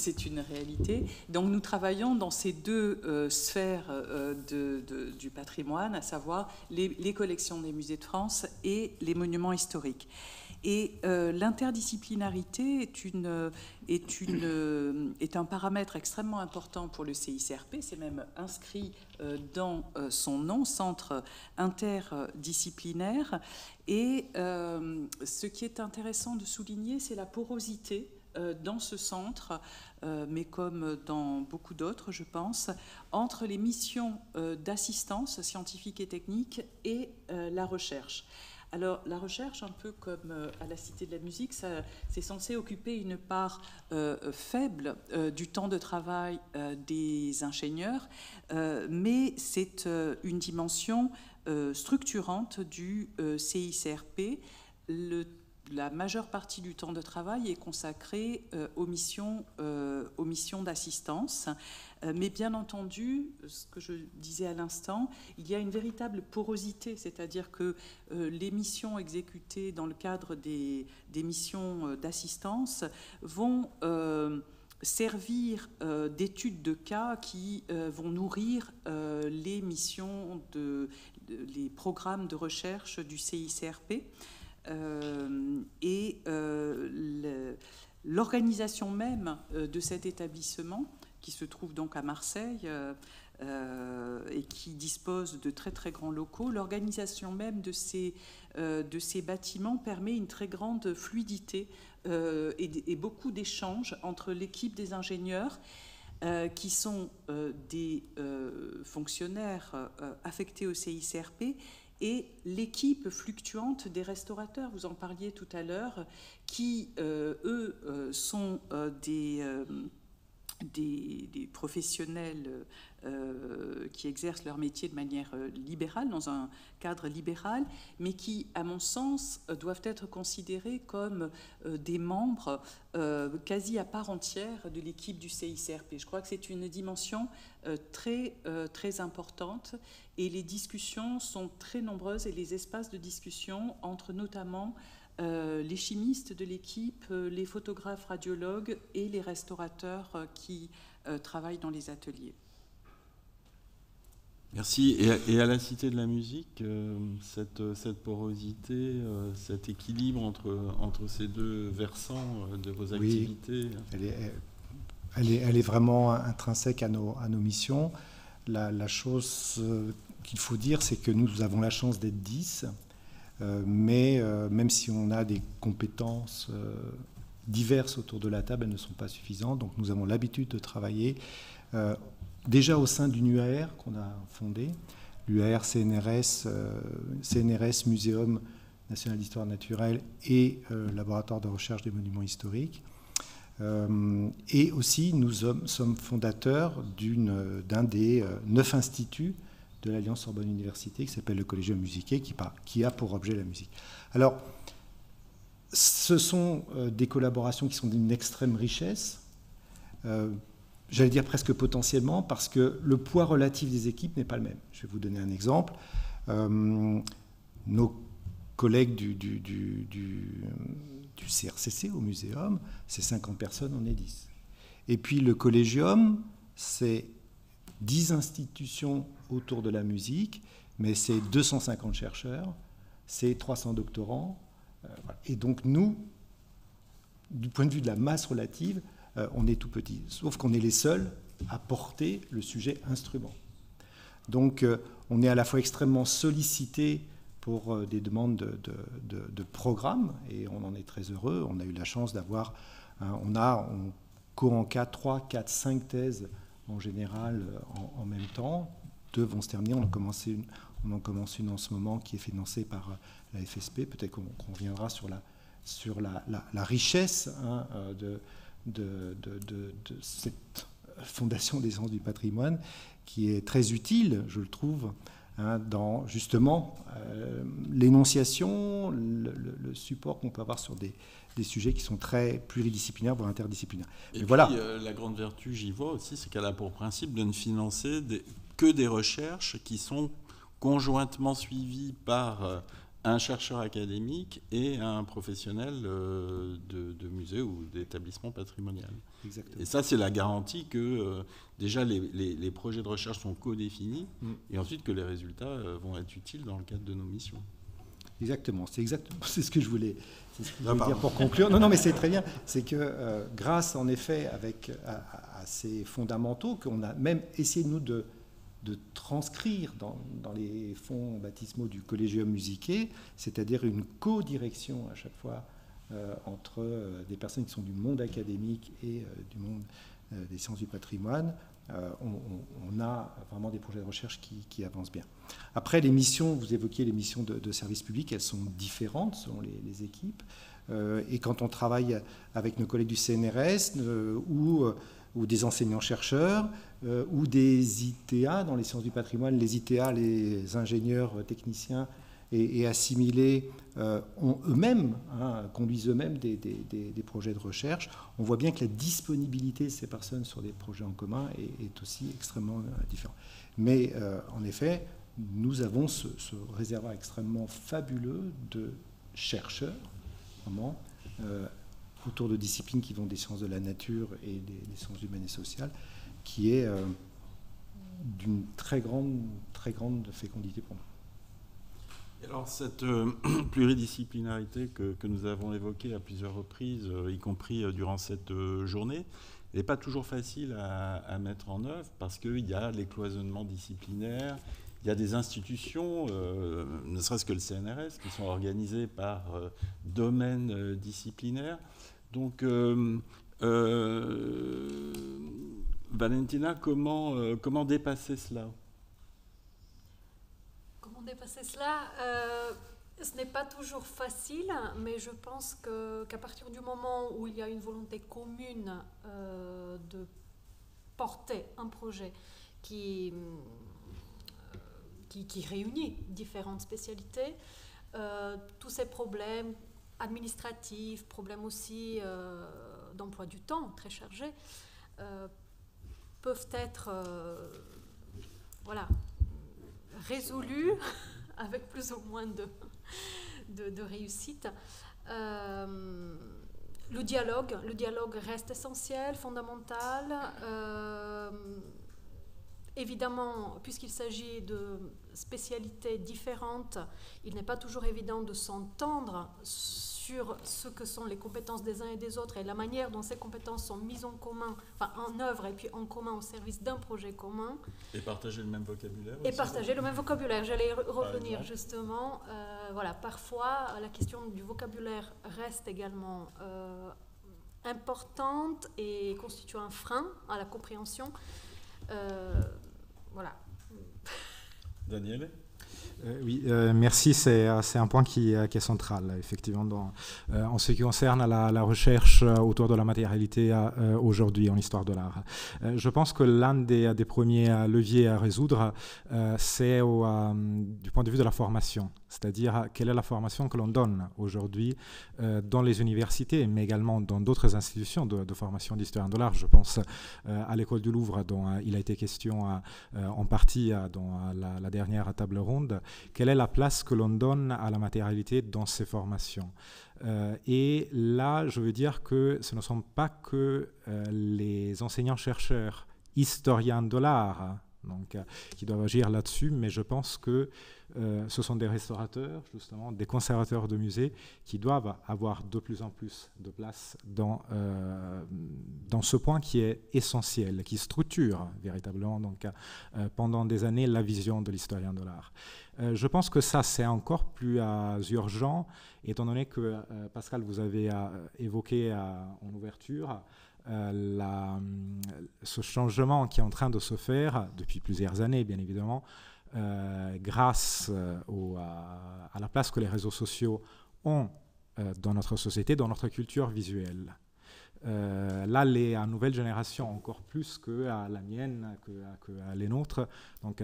c'est une réalité. Donc nous travaillons dans ces deux sphères du patrimoine, à savoir les collections des musées de France et les monuments historiques. Et l'interdisciplinarité est un paramètre extrêmement important pour le CICRP. C'est même inscrit dans son nom, centre interdisciplinaire. Et ce qui est intéressant de souligner, c'est la porosité dans ce centre, mais comme dans beaucoup d'autres, je pense, entre les missions d'assistance scientifique et technique et la recherche. Alors, la recherche, un peu comme à la Cité de la Musique, c'est censé occuper une part faible du temps de travail des ingénieurs, mais c'est une dimension structurante du CICRP. La majeure partie du temps de travail est consacrée aux missions d'assistance. Mais bien entendu, ce que je disais à l'instant, il y a une véritable porosité, c'est-à-dire que les missions exécutées dans le cadre des missions d'assistance vont servir d'études de cas qui vont nourrir les missions, les programmes de recherche du CICRP. L'organisation même de cet établissement, qui se trouve donc à Marseille et qui dispose de très très grands locaux, l'organisation même de ces bâtiments permet une très grande fluidité et beaucoup d'échanges entre l'équipe des ingénieurs qui sont des fonctionnaires affectés au CICRP et l'équipe fluctuante des restaurateurs, vous en parliez tout à l'heure, qui, eux, sont des professionnels qui exercent leur métier de manière libérale, dans un cadre libéral, mais qui, à mon sens, doivent être considérés comme des membres quasi à part entière de l'équipe du CICRP. Je crois que c'est une dimension très, très importante, et les discussions sont très nombreuses, et les espaces de discussion entre notamment les chimistes de l'équipe, les photographes radiologues et les restaurateurs qui travaillent dans les ateliers. Merci. Et à la Cité de la Musique, cette porosité, cet équilibre entre ces deux versants de vos activités? Oui, elle est vraiment intrinsèque à nos missions. La chose qu'il faut dire, c'est que nous avons la chance d'être 10, mais même si on a des compétences diverses autour de la table, elles ne sont pas suffisantes. Donc nous avons l'habitude de travailler déjà au sein d'une UAR qu'on a fondée, l'UAR CNRS, Muséum national d'histoire naturelle et laboratoire de recherche des monuments historiques. Et aussi, nous sommes fondateurs d'un des 9 instituts de l'Alliance Sorbonne Université qui s'appelle le Collegium Musicae, qui a pour objet la musique. Alors, ce sont des collaborations qui sont d'une extrême richesse, j'allais dire presque potentiellement, parce que le poids relatif des équipes n'est pas le même. Je vais vous donner un exemple. Nos collègues du CRCC au muséum, c'est 50 personnes, on est 10. Et puis le collégium, c'est 10 institutions autour de la musique, mais c'est 250 chercheurs, c'est 300 doctorants. Voilà. Et donc nous, du point de vue de la masse relative, on est tout petit, sauf qu'on est les seuls à porter le sujet instrument. Donc on est à la fois extrêmement sollicité pour des demandes de programmes, et on en est très heureux. On a eu la chance d'avoir, on co-encadre 3, 4, 5 thèses en général en même temps. 2 vont se terminer, on en commence une en ce moment qui est financée par la FSP. Peut-être qu'on reviendra sur la richesse de cette Fondation des sciences du patrimoine, qui est très utile, je le trouve, dans justement l'énonciation, le support qu'on peut avoir sur des sujets qui sont très pluridisciplinaires, voire interdisciplinaires. Et puis, voilà. La grande vertu, j'y vois aussi, c'est qu'elle a pour principe de ne financer que des recherches qui sont conjointement suivies par un chercheur académique et un professionnel de musée ou d'établissement patrimonial. Exactement. Et ça, c'est la garantie que déjà les projets de recherche sont co-définis et ensuite que les résultats vont être utiles dans le cadre de nos missions. Exactement, c'est ce que je voulais, dire pour conclure. Non, mais c'est très bien. C'est que grâce, en effet, à ces fondamentaux qu'on a même essayé de transcrire dans les fonds baptismaux du Collegium Musicae, c'est-à-dire une co-direction à chaque fois entre des personnes qui sont du monde académique et du monde des sciences du patrimoine. On a vraiment des projets de recherche qui avancent bien. Après, les missions, vous évoquiez les missions de service public, elles sont différentes selon les équipes. Et quand on travaille avec nos collègues du CNRS ou des enseignants-chercheurs ou des ITA dans les sciences du patrimoine, les ITA, les ingénieurs techniciens et assimilés, conduisent eux-mêmes des projets de recherche. On voit bien que la disponibilité de ces personnes sur des projets en commun est aussi extrêmement différente. Mais en effet, nous avons ce réservoir extrêmement fabuleux de chercheurs, vraiment, autour de disciplines qui vont des sciences de la nature et des sciences humaines et sociales, qui est d'une très grande fécondité pour nous. Alors cette pluridisciplinarité que nous avons évoquée à plusieurs reprises, y compris durant cette journée, n'est pas toujours facile à mettre en œuvre parce qu'il y a les cloisonnements disciplinaires, il y a des institutions, ne serait-ce que le CNRS, qui sont organisées par domaines disciplinaires. Donc, Valentina, comment dépasser cela ? Comment dépasser cela ? Ce n'est pas toujours facile, mais je pense qu'à partir du moment où il y a une volonté commune de porter un projet qui réunit différentes spécialités, tous ces problèmes administratifs, problèmes aussi d'emploi du temps très chargés, peuvent être résolus avec plus ou moins de réussite. Le dialogue reste essentiel, fondamental. Évidemment, puisqu'il s'agit de spécialités différentes, il n'est pas toujours évident de s'entendre sur ce que sont les compétences des uns et des autres et la manière dont ces compétences sont mises en commun, en œuvre et puis en commun au service d'un projet commun. Et partager le même vocabulaire. Et partager le même vocabulaire. J'allais revenir justement. Parfois, la question du vocabulaire reste également importante et constitue un frein à la compréhension. Voilà. Daniel ? Oui, merci. C'est un point qui est central, effectivement, en ce qui concerne la recherche autour de la matérialité aujourd'hui en histoire de l'art. Je pense que l'un des premiers leviers à résoudre, c'est du point de vue de la formation. C'est-à-dire, quelle est la formation que l'on donne aujourd'hui dans les universités, mais également dans d'autres institutions de formation d'histoire de l'art. Je pense à l'école du Louvre, dont il a été question en partie dans la dernière table ronde. Quelle est la place que l'on donne à la matérialité dans ces formations ? Et là, je veux dire que ce ne sont pas que les enseignants-chercheurs, historiens de l'art, qui doivent agir là-dessus, mais je pense que ce sont des restaurateurs, justement, des conservateurs de musées qui doivent avoir de plus en plus de place dans ce point qui est essentiel, qui structure véritablement pendant des années la vision de l'historien de l'art. Je pense que ça, c'est encore plus urgent, étant donné que, Pascal, vous avez évoqué en ouverture ce changement qui est en train de se faire depuis plusieurs années, bien évidemment, grâce à la place que les réseaux sociaux ont dans notre société, dans notre culture visuelle. Là, les nouvelles générations, encore plus que la mienne, que les nôtres,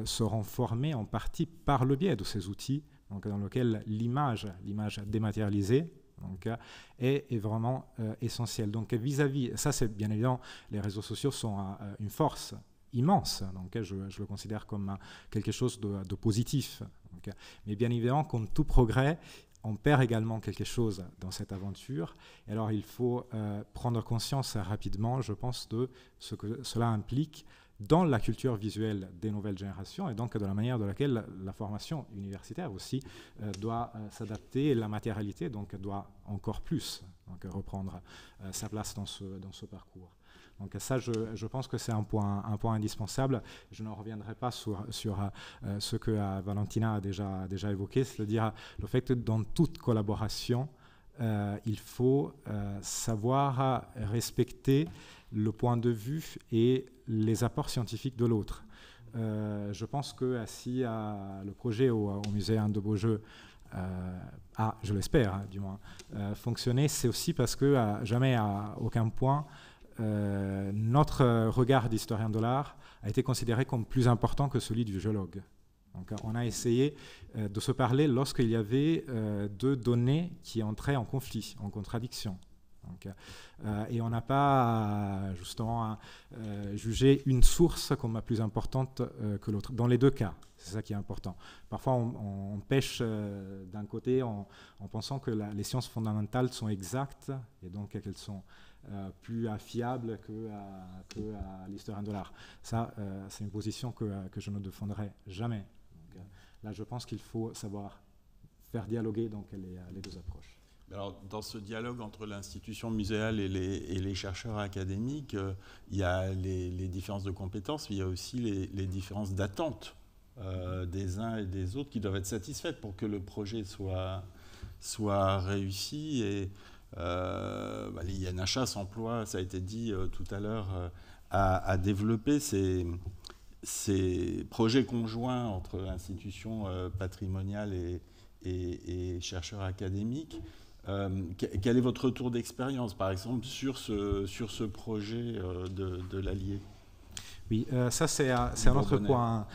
seront formées en partie par le biais de ces outils, dans lesquels l'image dématérialisée est vraiment essentielle. Donc vis-à-vis, ça c'est bien évident, les réseaux sociaux sont une force immense, donc je le considère comme quelque chose de positif. Donc, mais bien évidemment, comme tout progrès, on perd également quelque chose dans cette aventure. Et alors, il faut prendre conscience rapidement, je pense, de ce que cela implique dans la culture visuelle des nouvelles générations et donc de la manière de laquelle la formation universitaire aussi doit s'adapter, et la matérialité donc doit encore plus donc, reprendre sa place dans ce parcours. Donc ça, je pense que c'est un point indispensable. Je ne reviendrai pas sur ce que Valentina a déjà évoqué, c'est-à-dire le fait que dans toute collaboration, il faut savoir respecter le point de vue et les apports scientifiques de l'autre. Je pense que si le projet au musée de Beaujeu je l'espère du moins, fonctionné, c'est aussi parce que jamais à aucun point notre regard d'historien de l'art a été considéré comme plus important que celui du géologue. Donc, on a essayé de se parler lorsqu'il y avait deux données qui entraient en conflit, en contradiction. Donc, et on n'a pas justement jugé une source comme la plus importante que l'autre, dans les deux cas. C'est ça qui est important. Parfois, on pêche d'un côté en pensant que les sciences fondamentales sont exactes et donc qu'elles sont plus fiables que l'historien de l'art. Ça, c'est une position que je ne défendrai jamais. Donc, là, je pense qu'il faut savoir faire dialoguer donc, les deux approches. Alors, dans ce dialogue entre l'institution muséale et les chercheurs académiques, il y a les différences de compétences, mais il y a aussi les différences d'attente des uns et des autres qui doivent être satisfaites pour que le projet soit réussi. Et l'INHA s'emploie, ça a été dit tout à l'heure, à développer ces projets conjoints entre institutions patrimoniales et chercheurs académiques. Quel est votre retour d'expérience, par exemple, sur ce projet de l'Allier ? Oui, ça c'est un autre point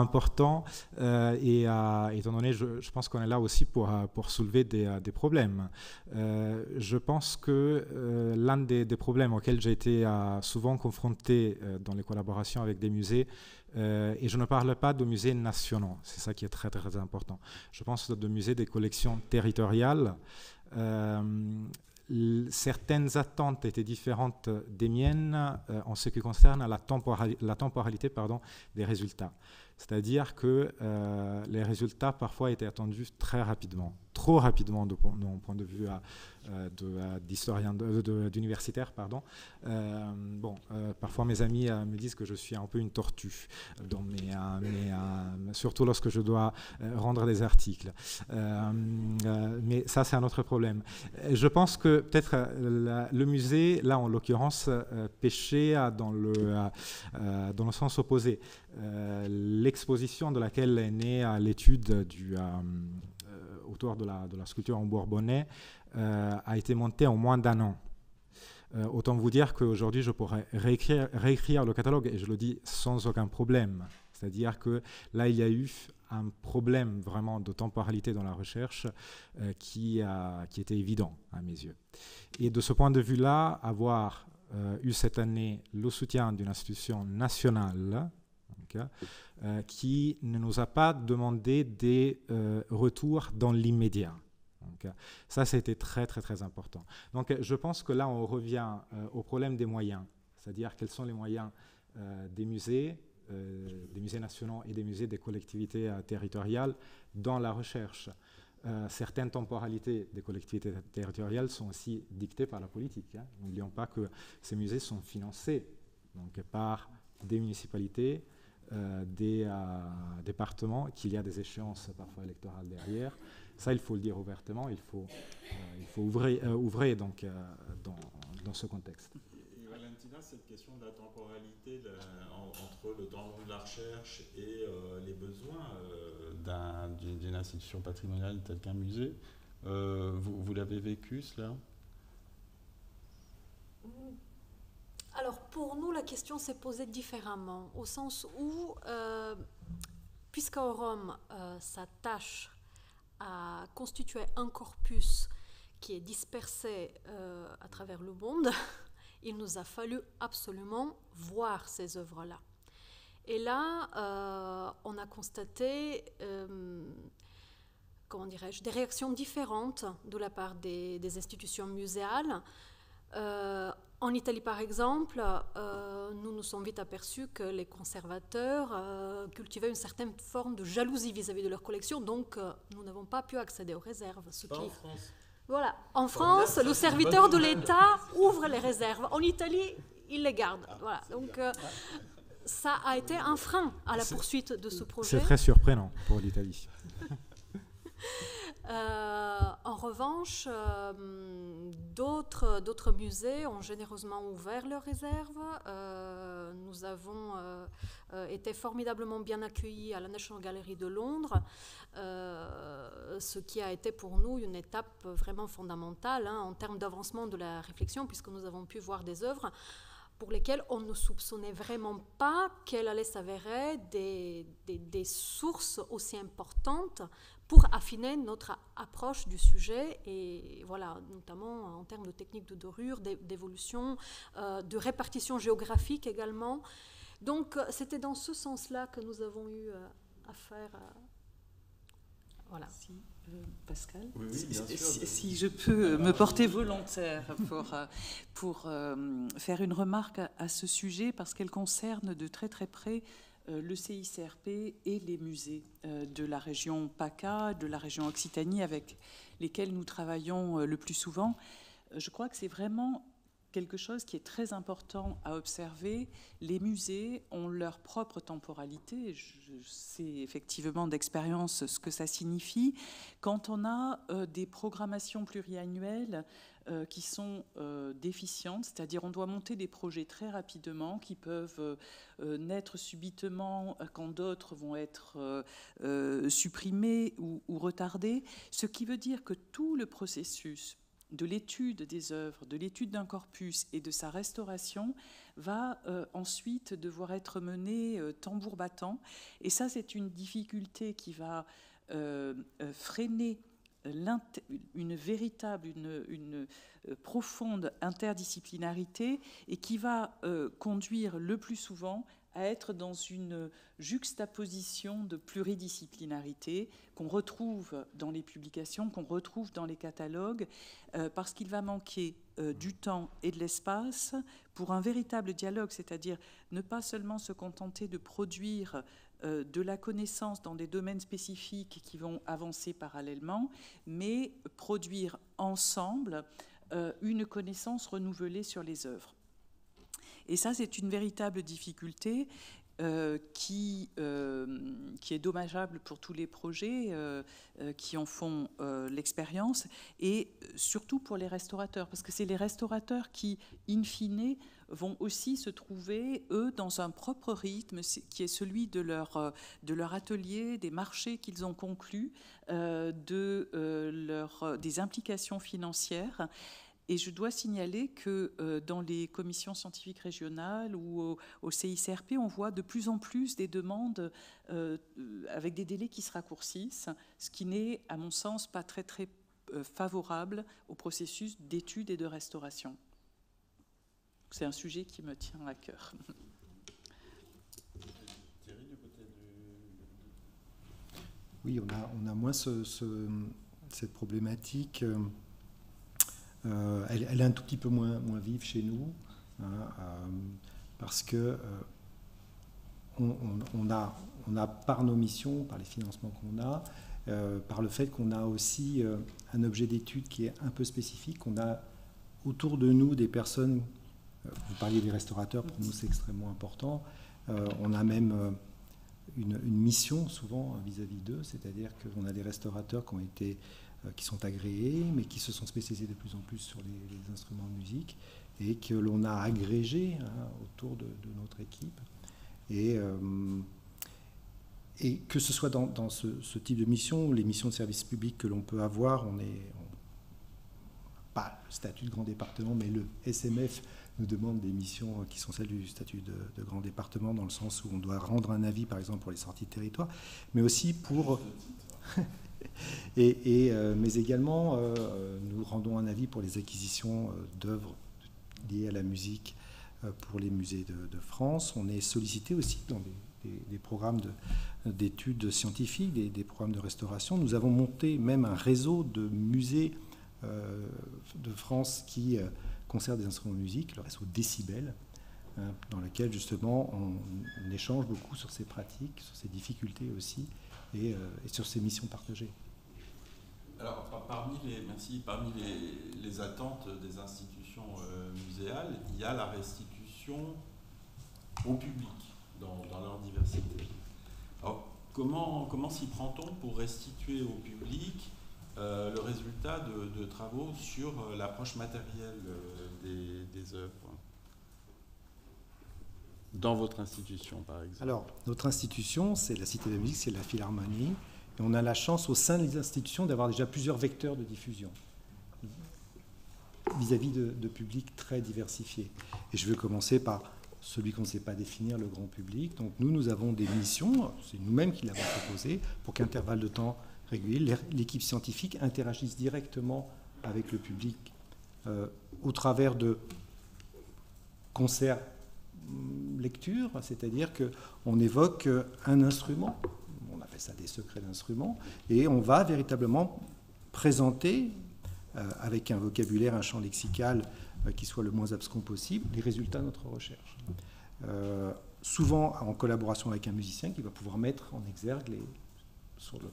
important et étant donné, je pense qu'on est là aussi pour soulever des problèmes. Je pense que l'un des problèmes auxquels j'ai été souvent confronté dans les collaborations avec des musées, et je ne parle pas de musées nationaux, c'est ça qui est très très important. Je pense de musées des collections territoriales. Certaines attentes étaient différentes des miennes en ce qui concerne la temporalité des résultats. C'est-à-dire que les résultats parfois étaient attendus très rapidement, trop rapidement de mon point de vue d'universitaire. Parfois mes amis me disent que je suis un peu une tortue, surtout lorsque je dois rendre des articles. Mais ça, c'est un autre problème. Je pense que peut-être le musée, là en l'occurrence, pêchait dans le sens opposé. L'exposition de laquelle est née l'étude autour de la sculpture en Bourbonnais a été montée en moins d'un an. Autant vous dire qu'aujourd'hui, je pourrais réécrire le catalogue, et je le dis sans aucun problème. C'est-à-dire que là, il y a eu un problème vraiment de temporalité dans la recherche qui était évident à mes yeux. Et de ce point de vue-là, avoir eu cette année le soutien d'une institution nationale qui ne nous a pas demandé des retours dans l'immédiat. Donc, ça a été très, très, très important. Donc, je pense que là, on revient au problème des moyens, c'est-à-dire quels sont les moyens des musées nationaux et des musées des collectivités territoriales dans la recherche. Certaines temporalités des collectivités territoriales sont aussi dictées par la politique. N'oublions pas que ces musées sont financés donc, par des municipalités, des départements, qu'il y a des échéances parfois électorales derrière. Ça, il faut le dire ouvertement, il faut ouvrir donc, dans ce contexte. Et Valentina, cette question de la temporalité entre le temps long de la recherche et les besoins d'une institution patrimoniale telle qu'un musée, vous l'avez vécu, cela ? Alors, pour nous, la question s'est posée différemment, au sens où, puisqu'Aurum s'attache à constituer un corpus qui est dispersé à travers le monde, il nous a fallu absolument voir ces œuvres-là. Et là, on a constaté, comment dirais-je, des réactions différentes de la part des institutions muséales. En Italie, par exemple, nous nous sommes vite aperçus que les conservateurs cultivaient une certaine forme de jalousie vis-à-vis de leur collection, donc nous n'avons pas pu accéder aux réserves. En France. Voilà. En France, le serviteur de l'État ouvre les réserves. En Italie, il les garde. Voilà. Donc, ça a été un frein à la poursuite de ce projet. C'est très surprenant pour l'Italie. En revanche, d'autres musées ont généreusement ouvert leurs réserves. Nous avons été formidablement bien accueillis à la National Gallery de Londres, ce qui a été pour nous une étape vraiment fondamentale en termes d'avancement de la réflexion, puisque nous avons pu voir des œuvres pour lesquelles on ne soupçonnait vraiment pas qu'elles allaient s'avérer des sources aussi importantes pour affiner notre approche du sujet, et voilà, notamment en termes de techniques de dorure, d'évolution, de répartition géographique également. Donc c'était dans ce sens-là que nous avons eu affaire à... Voilà. Pascal, oui, bien sûr, si je peux me porter volontaire pour faire une remarque à ce sujet, parce qu'elle concerne de très très près le CICRP et les musées de la région PACA, de la région Occitanie, avec lesquels nous travaillons le plus souvent. Je crois que c'est vraiment quelque chose qui est très important à observer. Les musées ont leur propre temporalité. Je sais effectivement d'expérience ce que ça signifie. Quand on a des programmations pluriannuelles qui sont déficientes, c'est-à-dire on doit monter des projets très rapidement qui peuvent naître subitement quand d'autres vont être supprimés ou retardés, ce qui veut dire que tout le processus de l'étude des œuvres, de l'étude d'un corpus et de sa restauration va ensuite devoir être menée tambour battant. Et ça, c'est une difficulté qui va freiner une véritable, une profonde interdisciplinarité, et qui va conduire le plus souvent à être dans une juxtaposition de pluridisciplinarité qu'on retrouve dans les publications, qu'on retrouve dans les catalogues, parce qu'il va manquer du temps et de l'espace pour un véritable dialogue, c'est-à-dire ne pas seulement se contenter de produire de la connaissance dans des domaines spécifiques qui vont avancer parallèlement, mais produire ensemble une connaissance renouvelée sur les œuvres. Et ça, c'est une véritable difficulté qui est dommageable pour tous les projets qui en font l'expérience, et surtout pour les restaurateurs, parce que c'est les restaurateurs qui, in fine, vont aussi se trouver, eux, dans un propre rythme qui est celui de leur atelier, des marchés qu'ils ont conclus, des implications financières. Et je dois signaler que dans les commissions scientifiques régionales ou au CICRP, on voit de plus en plus des demandes avec des délais qui se raccourcissent, ce qui n'est, à mon sens, pas très, très favorable au processus d'étude et de restauration. C'est un sujet qui me tient à cœur. Oui, on a moins cette problématique. Elle est un tout petit peu moins vive chez nous, parce que on a par nos missions, par les financements qu'on a, par le fait qu'on a aussi un objet d'étude qui est un peu spécifique. On a autour de nous des personnes, vous parliez des restaurateurs, pour nous c'est extrêmement important. On a même une mission souvent vis-à-vis d'eux, c'est-à-dire qu'on a des restaurateurs qui sont agréés, mais qui se sont spécialisés de plus en plus sur les instruments de musique, et que l'on a agrégés autour de notre équipe. Et que ce soit dans ce type de mission, ou les missions de service public que l'on peut avoir, pas le statut de grand département, mais le SMF nous demande des missions qui sont celles du statut de grand département, dans le sens où on doit rendre un avis, par exemple, pour les sorties de territoire, mais aussi pour... mais également, nous rendons un avis pour les acquisitions d'œuvres liées à la musique pour les musées de France. On est sollicité aussi des programmes d'études scientifiques, des programmes de restauration. Nous avons monté même un réseau de musées de France qui conservent des instruments de musique, le réseau Décibel, dans lequel justement on échange beaucoup sur ces pratiques, sur ces difficultés aussi, et sur ces missions partagées. Alors, parmi les attentes des institutions muséales, il y a la restitution au public dans leur diversité. Alors, comment s'y prend-on pour restituer au public le résultat de travaux sur l'approche matérielle des œuvres dans votre institution, par exemple? Alors, notre institution, c'est la Cité de la musique, c'est la Philharmonie. Et on a la chance au sein des institutions d'avoir déjà plusieurs vecteurs de diffusion vis-à-vis de publics très diversifiés. Et je veux commencer par celui qu'on ne sait pas définir, le grand public. Donc nous avons des missions, c'est nous-mêmes qui l'avons proposé, pour qu'intervalle de temps régulier, l'équipe scientifique interagisse directement avec le public au travers de concerts lecture, c'est-à-dire qu'on évoque un instrument, on appelle ça des secrets d'instruments, et on va véritablement présenter, avec un vocabulaire, un champ lexical qui soit le moins abscon possible, les résultats de notre recherche. Souvent en collaboration avec un musicien qui va pouvoir mettre en exergue sur le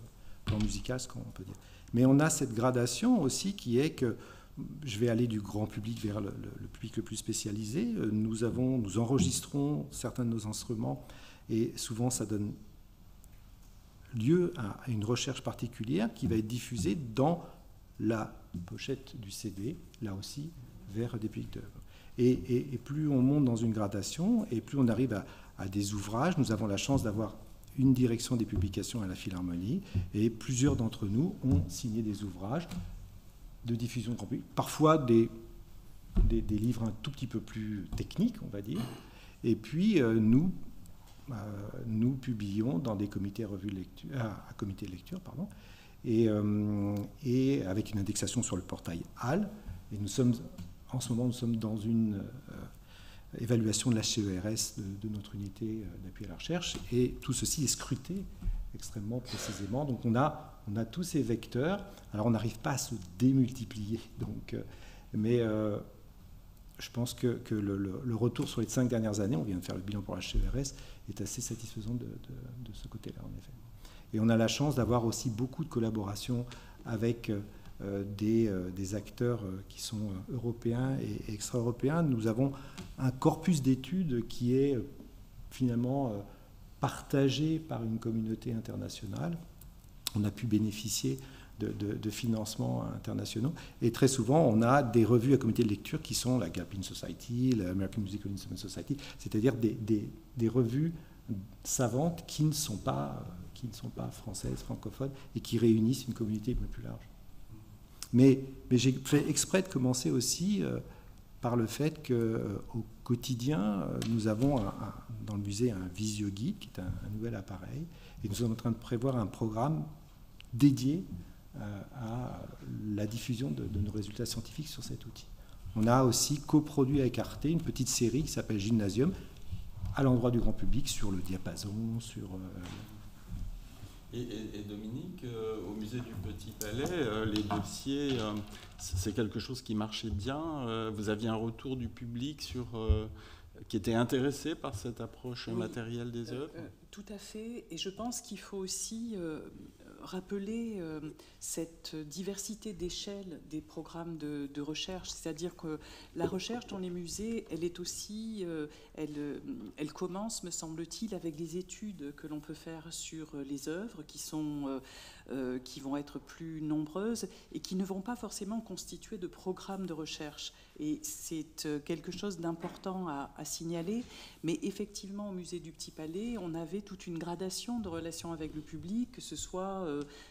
plan musical ce qu'on peut dire. Mais on a cette gradation aussi qui est que je vais aller du grand public vers le public le plus spécialisé. Nous enregistrons certains de nos instruments et souvent ça donne lieu à une recherche particulière qui va être diffusée dans la pochette du CD, là aussi, vers des publics d'œuvres. Et plus on monte dans une gradation et plus on arrive à des ouvrages. Nous avons la chance d'avoir une direction des publications à la Philharmonie et plusieurs d'entre nous ont signé des ouvrages de diffusion grand public, parfois des livres un tout petit peu plus techniques, on va dire. Et puis nous publions dans des comités revues de lecture, comités de lecture, pardon, et avec une indexation sur le portail HAL. Et en ce moment, nous sommes dans une évaluation de la CERS de notre unité d'appui à la recherche, et tout ceci est scruté extrêmement précisément. Donc on a tous ces vecteurs. Alors on n'arrive pas à se démultiplier, mais je pense que le retour sur les 5 dernières années, on vient de faire le bilan pour la CERS, est assez satisfaisant de ce côté-là, en effet. Et on a la chance d'avoir aussi beaucoup de collaborations avec des acteurs qui sont européens et extra-européens. Nous avons un corpus d'études qui est finalement partagé par une communauté internationale. On a pu bénéficier de financements internationaux. Et très souvent, on a des revues à comité de lecture qui sont la Gallopin Society, l'American Musical Instrument Society, c'est-à-dire des revues savantes qui ne sont pas françaises, francophones, et qui réunissent une communauté plus large. Mais j'ai fait exprès de commencer aussi par le fait qu'au quotidien, nous avons dans le musée un VisioGuide, qui est un nouvel appareil, et nous sommes en train de prévoir un programme dédié à la diffusion de nos résultats scientifiques sur cet outil. On a aussi coproduit avec Arte une petite série qui s'appelle Gymnasium, à l'endroit du grand public, sur le diapason, sur... Et Dominique, au musée du Petit Palais, les dossiers, c'est quelque chose qui marchait bien. Vous aviez un retour du public qui était intéressé par cette approche matérielle des œuvres? Tout à fait. Et je pense qu'il faut aussi rappeler cette diversité d'échelle des programmes de recherche. C'est-à-dire que la recherche dans les musées, elle est aussi, elle commence, me semble-t-il, avec des études que l'on peut faire sur les œuvres qui vont être plus nombreuses et qui ne vont pas forcément constituer de programmes de recherche. Et c'est quelque chose d'important à signaler. Mais effectivement, au musée du Petit Palais, on avait toute une gradation de relations avec le public, que ce soit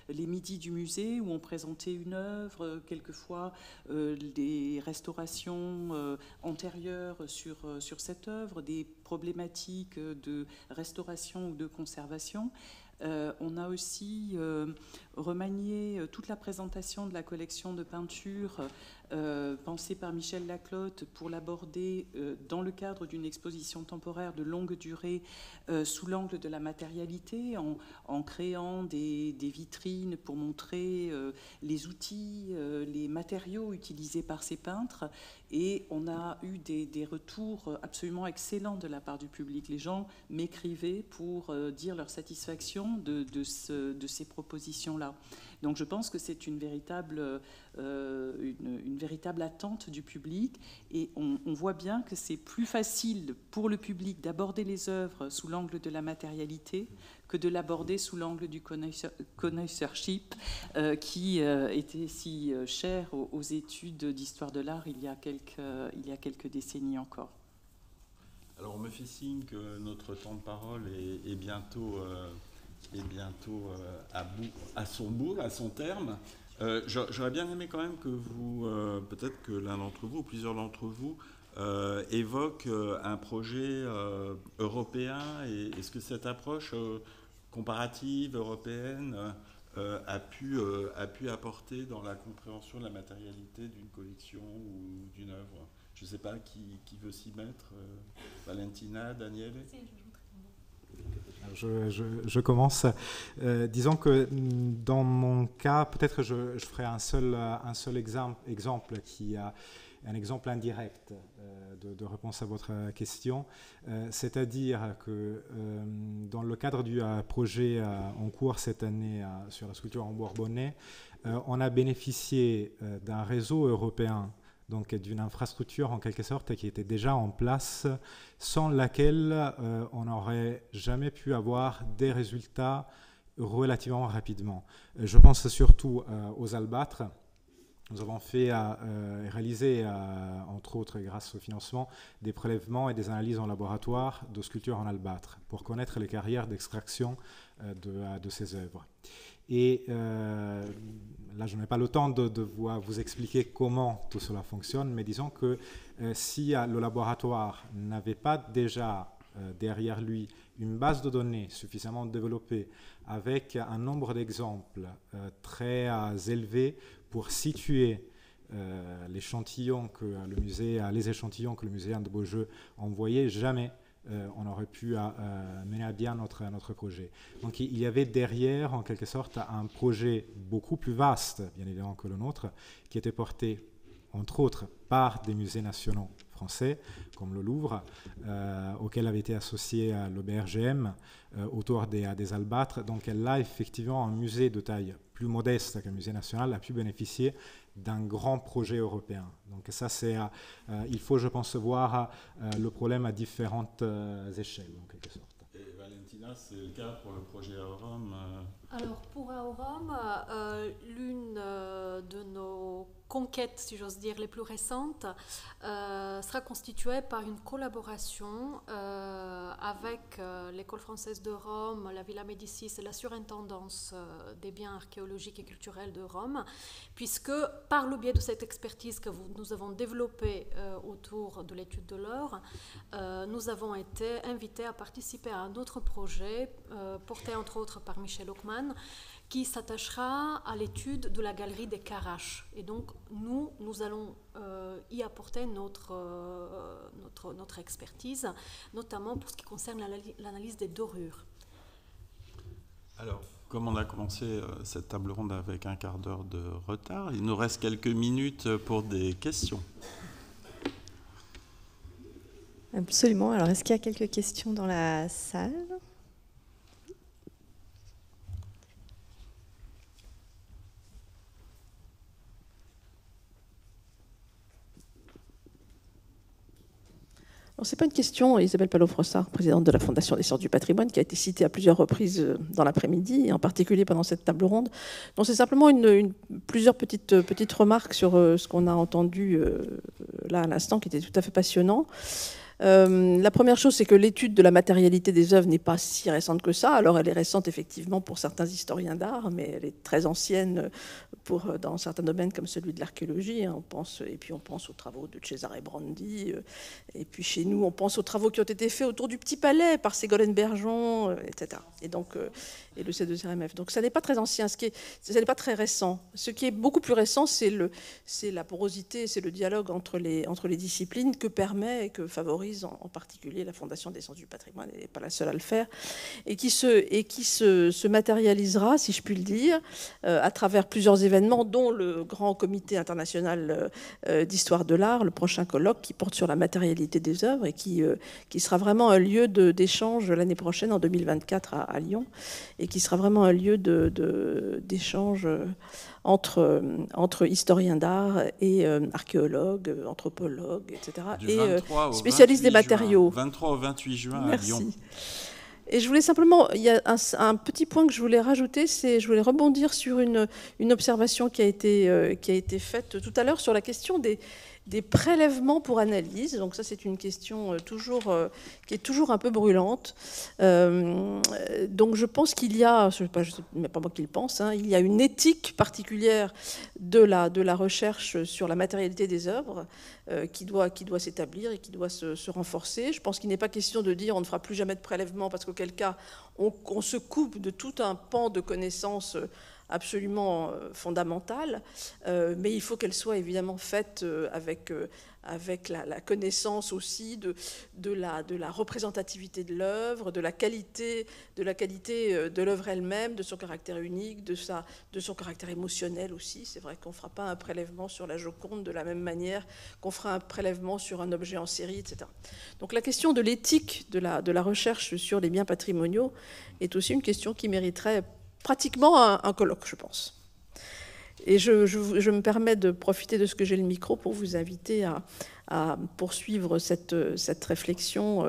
les midis du musée où on présentait une œuvre, quelquefois des restaurations antérieures sur cette œuvre, des problématiques de restauration ou de conservation. On a aussi remanié toute la présentation de la collection de peinture pensé par Michel Laclotte pour l'aborder dans le cadre d'une exposition temporaire de longue durée sous l'angle de la matérialité, en créant des vitrines pour montrer les outils, les matériaux utilisés par ces peintres. Et on a eu des retours absolument excellents de la part du public. Les gens m'écrivaient pour dire leur satisfaction de ces propositions-là. Donc je pense que c'est une véritable attente du public, et on voit bien que c'est plus facile pour le public d'aborder les œuvres sous l'angle de la matérialité que de l'aborder sous l'angle du connoisseurship qui était si cher aux études d'histoire de l'art il y a quelques décennies encore. Alors on me fait signe que notre temps de parole est bientôt à son terme. J'aurais bien aimé quand même que vous, peut-être que l'un d'entre vous, ou plusieurs d'entre vous, évoque un projet européen, et est-ce que cette approche comparative européenne a pu apporter dans la compréhension de la matérialité d'une collection ou d'une œuvre? Je ne sais pas qui veut s'y mettre. Valentina, Daniele? Je commence. Disons que dans mon cas, peut-être je ferai un seul exemple qui a un exemple indirect de réponse à votre question, c'est-à-dire que dans le cadre du projet en cours cette année sur la sculpture en Bourbonnais, on a bénéficié d'un réseau européen, donc d'une infrastructure en quelque sorte qui était déjà en place, sans laquelle on n'aurait jamais pu avoir des résultats relativement rapidement. Je pense surtout aux albâtres. Nous avons réalisé, entre autres grâce au financement, des prélèvements et des analyses en laboratoire de sculptures en albâtre pour connaître les carrières d'extraction de ces œuvres. Et là, je n'ai pas le temps de vous expliquer comment tout cela fonctionne, mais disons que si le laboratoire n'avait pas déjà derrière lui une base de données suffisamment développée avec un nombre d'exemples très élevé pour situer les échantillons que le musée Anne de Beaujeu envoyait, jamais on aurait pu mener à bien notre projet. Donc il y avait derrière, en quelque sorte, un projet beaucoup plus vaste, bien évidemment, que le nôtre, qui était porté, entre autres, par des musées nationaux français, comme le Louvre, auquel avait été associé le BRGM, autour des albâtres. Donc là, effectivement, un musée de taille plus modeste qu'un musée national a pu bénéficier d'un grand projet européen. Donc ça, il faut, je pense, voir le problème à différentes échelles, en quelque sorte. Et Valentina, c'est le cas pour le projet Aurum. Alors pour Aurum, l'une de nos conquêtes, si j'ose dire, les plus récentes, sera constituée par une collaboration avec l'École française de Rome, la Villa Médicis et la surintendance des biens archéologiques et culturels de Rome, puisque par le biais de cette expertise que nous avons développée autour de l'étude de l'or, nous avons été invités à participer à un autre projet porté entre autres par Michel Hockmann, qui s'attachera à l'étude de la galerie des Caraches. Et donc, nous allons y apporter notre expertise, notamment pour ce qui concerne l'analyse des dorures. Alors, comme on a commencé cette table ronde avec un quart d'heure de retard, il nous reste quelques minutes pour des questions. Absolument. Alors, est-ce qu'il y a quelques questions dans la salle ? Ce n'est pas une question, Isabelle Palot-Frossard, présidente de la Fondation des sciences du patrimoine, qui a été citée à plusieurs reprises dans l'après-midi, et en particulier pendant cette table ronde. Donc c'est simplement plusieurs petites remarques sur ce qu'on a entendu là à l'instant, qui était tout à fait passionnant. La première chose, c'est que l'étude de la matérialité des œuvres n'est pas si récente que ça. Alors, elle est récente, effectivement, pour certains historiens d'art, mais elle est très ancienne dans certains domaines comme celui de l'archéologie. Et puis, on pense aux travaux de Cesare Brandi. Et puis, chez nous, on pense aux travaux qui ont été faits autour du Petit Palais par Ségolène Bergeon, etc. Et donc, et le C2RMF. Donc, ça n'est pas très ancien, ça n'est pas très récent. Ce qui est beaucoup plus récent, c'est la porosité, c'est le dialogue entre les disciplines que permet et que favorise en particulier la Fondation des Sciences du Patrimoine, elle n'est pas la seule à le faire, et qui se matérialisera, si je puis le dire, à travers plusieurs événements, dont le grand comité international d'histoire de l'art, le prochain colloque qui porte sur la matérialité des œuvres et qui sera vraiment un lieu d'échange l'année prochaine, en 2024, à Lyon, et qui sera vraiment un lieu d'échange entre historiens d'art et archéologues, anthropologues, etc. Et spécialistes des matériaux. 23 au 28 juin Merci. à Lyon. Et je voulais simplement, il y a un petit point que je voulais rajouter, c'est je voulais rebondir sur une observation qui a été faite tout à l'heure sur la question des prélèvements pour analyse. Donc ça, c'est une question qui est toujours un peu brûlante. Donc je pense qu'il y a, mais pas moi qui le pense, il y a une éthique particulière de la recherche sur la matérialité des œuvres qui doit s'établir et qui doit se renforcer. Je pense qu'il n'est pas question de dire on ne fera plus jamais de prélèvements parce qu'auquel cas on se coupe de tout un pan de connaissances absolument fondamentale, mais il faut qu'elle soit évidemment faite avec la connaissance aussi de la représentativité de l'œuvre, de la qualité de l'œuvre elle-même, de son caractère unique, de son caractère émotionnel aussi. C'est vrai qu'on ne fera pas un prélèvement sur la Joconde de la même manière qu'on fera un prélèvement sur un objet en série, etc. Donc la question de l'éthique de la recherche sur les biens patrimoniaux est aussi une question qui mériterait pratiquement un colloque, je pense. Et je me permets de profiter de ce que j'ai le micro pour vous inviter à poursuivre cette réflexion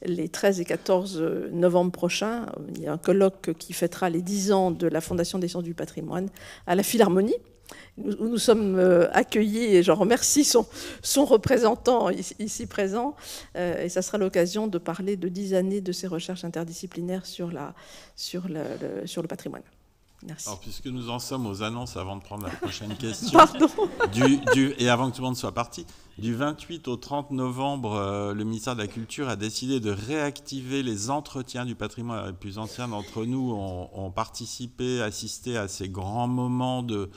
les 13 et 14 novembre prochains. Il y a un colloque qui fêtera les 10 ans de la Fondation des Sciences du Patrimoine à la Philharmonie, où nous sommes accueillis, et j'en remercie son représentant ici présent. Et ça sera l'occasion de parler de 10 années de ces recherches interdisciplinaires sur le patrimoine. Merci. Alors, puisque nous en sommes aux annonces, avant de prendre la prochaine question, Pardon. Et avant que tout le monde soit parti, du 28 au 30 novembre, le ministère de la Culture a décidé de réactiver les entretiens du patrimoine. Les plus anciens d'entre nous ont participé, assisté à ces grands moments de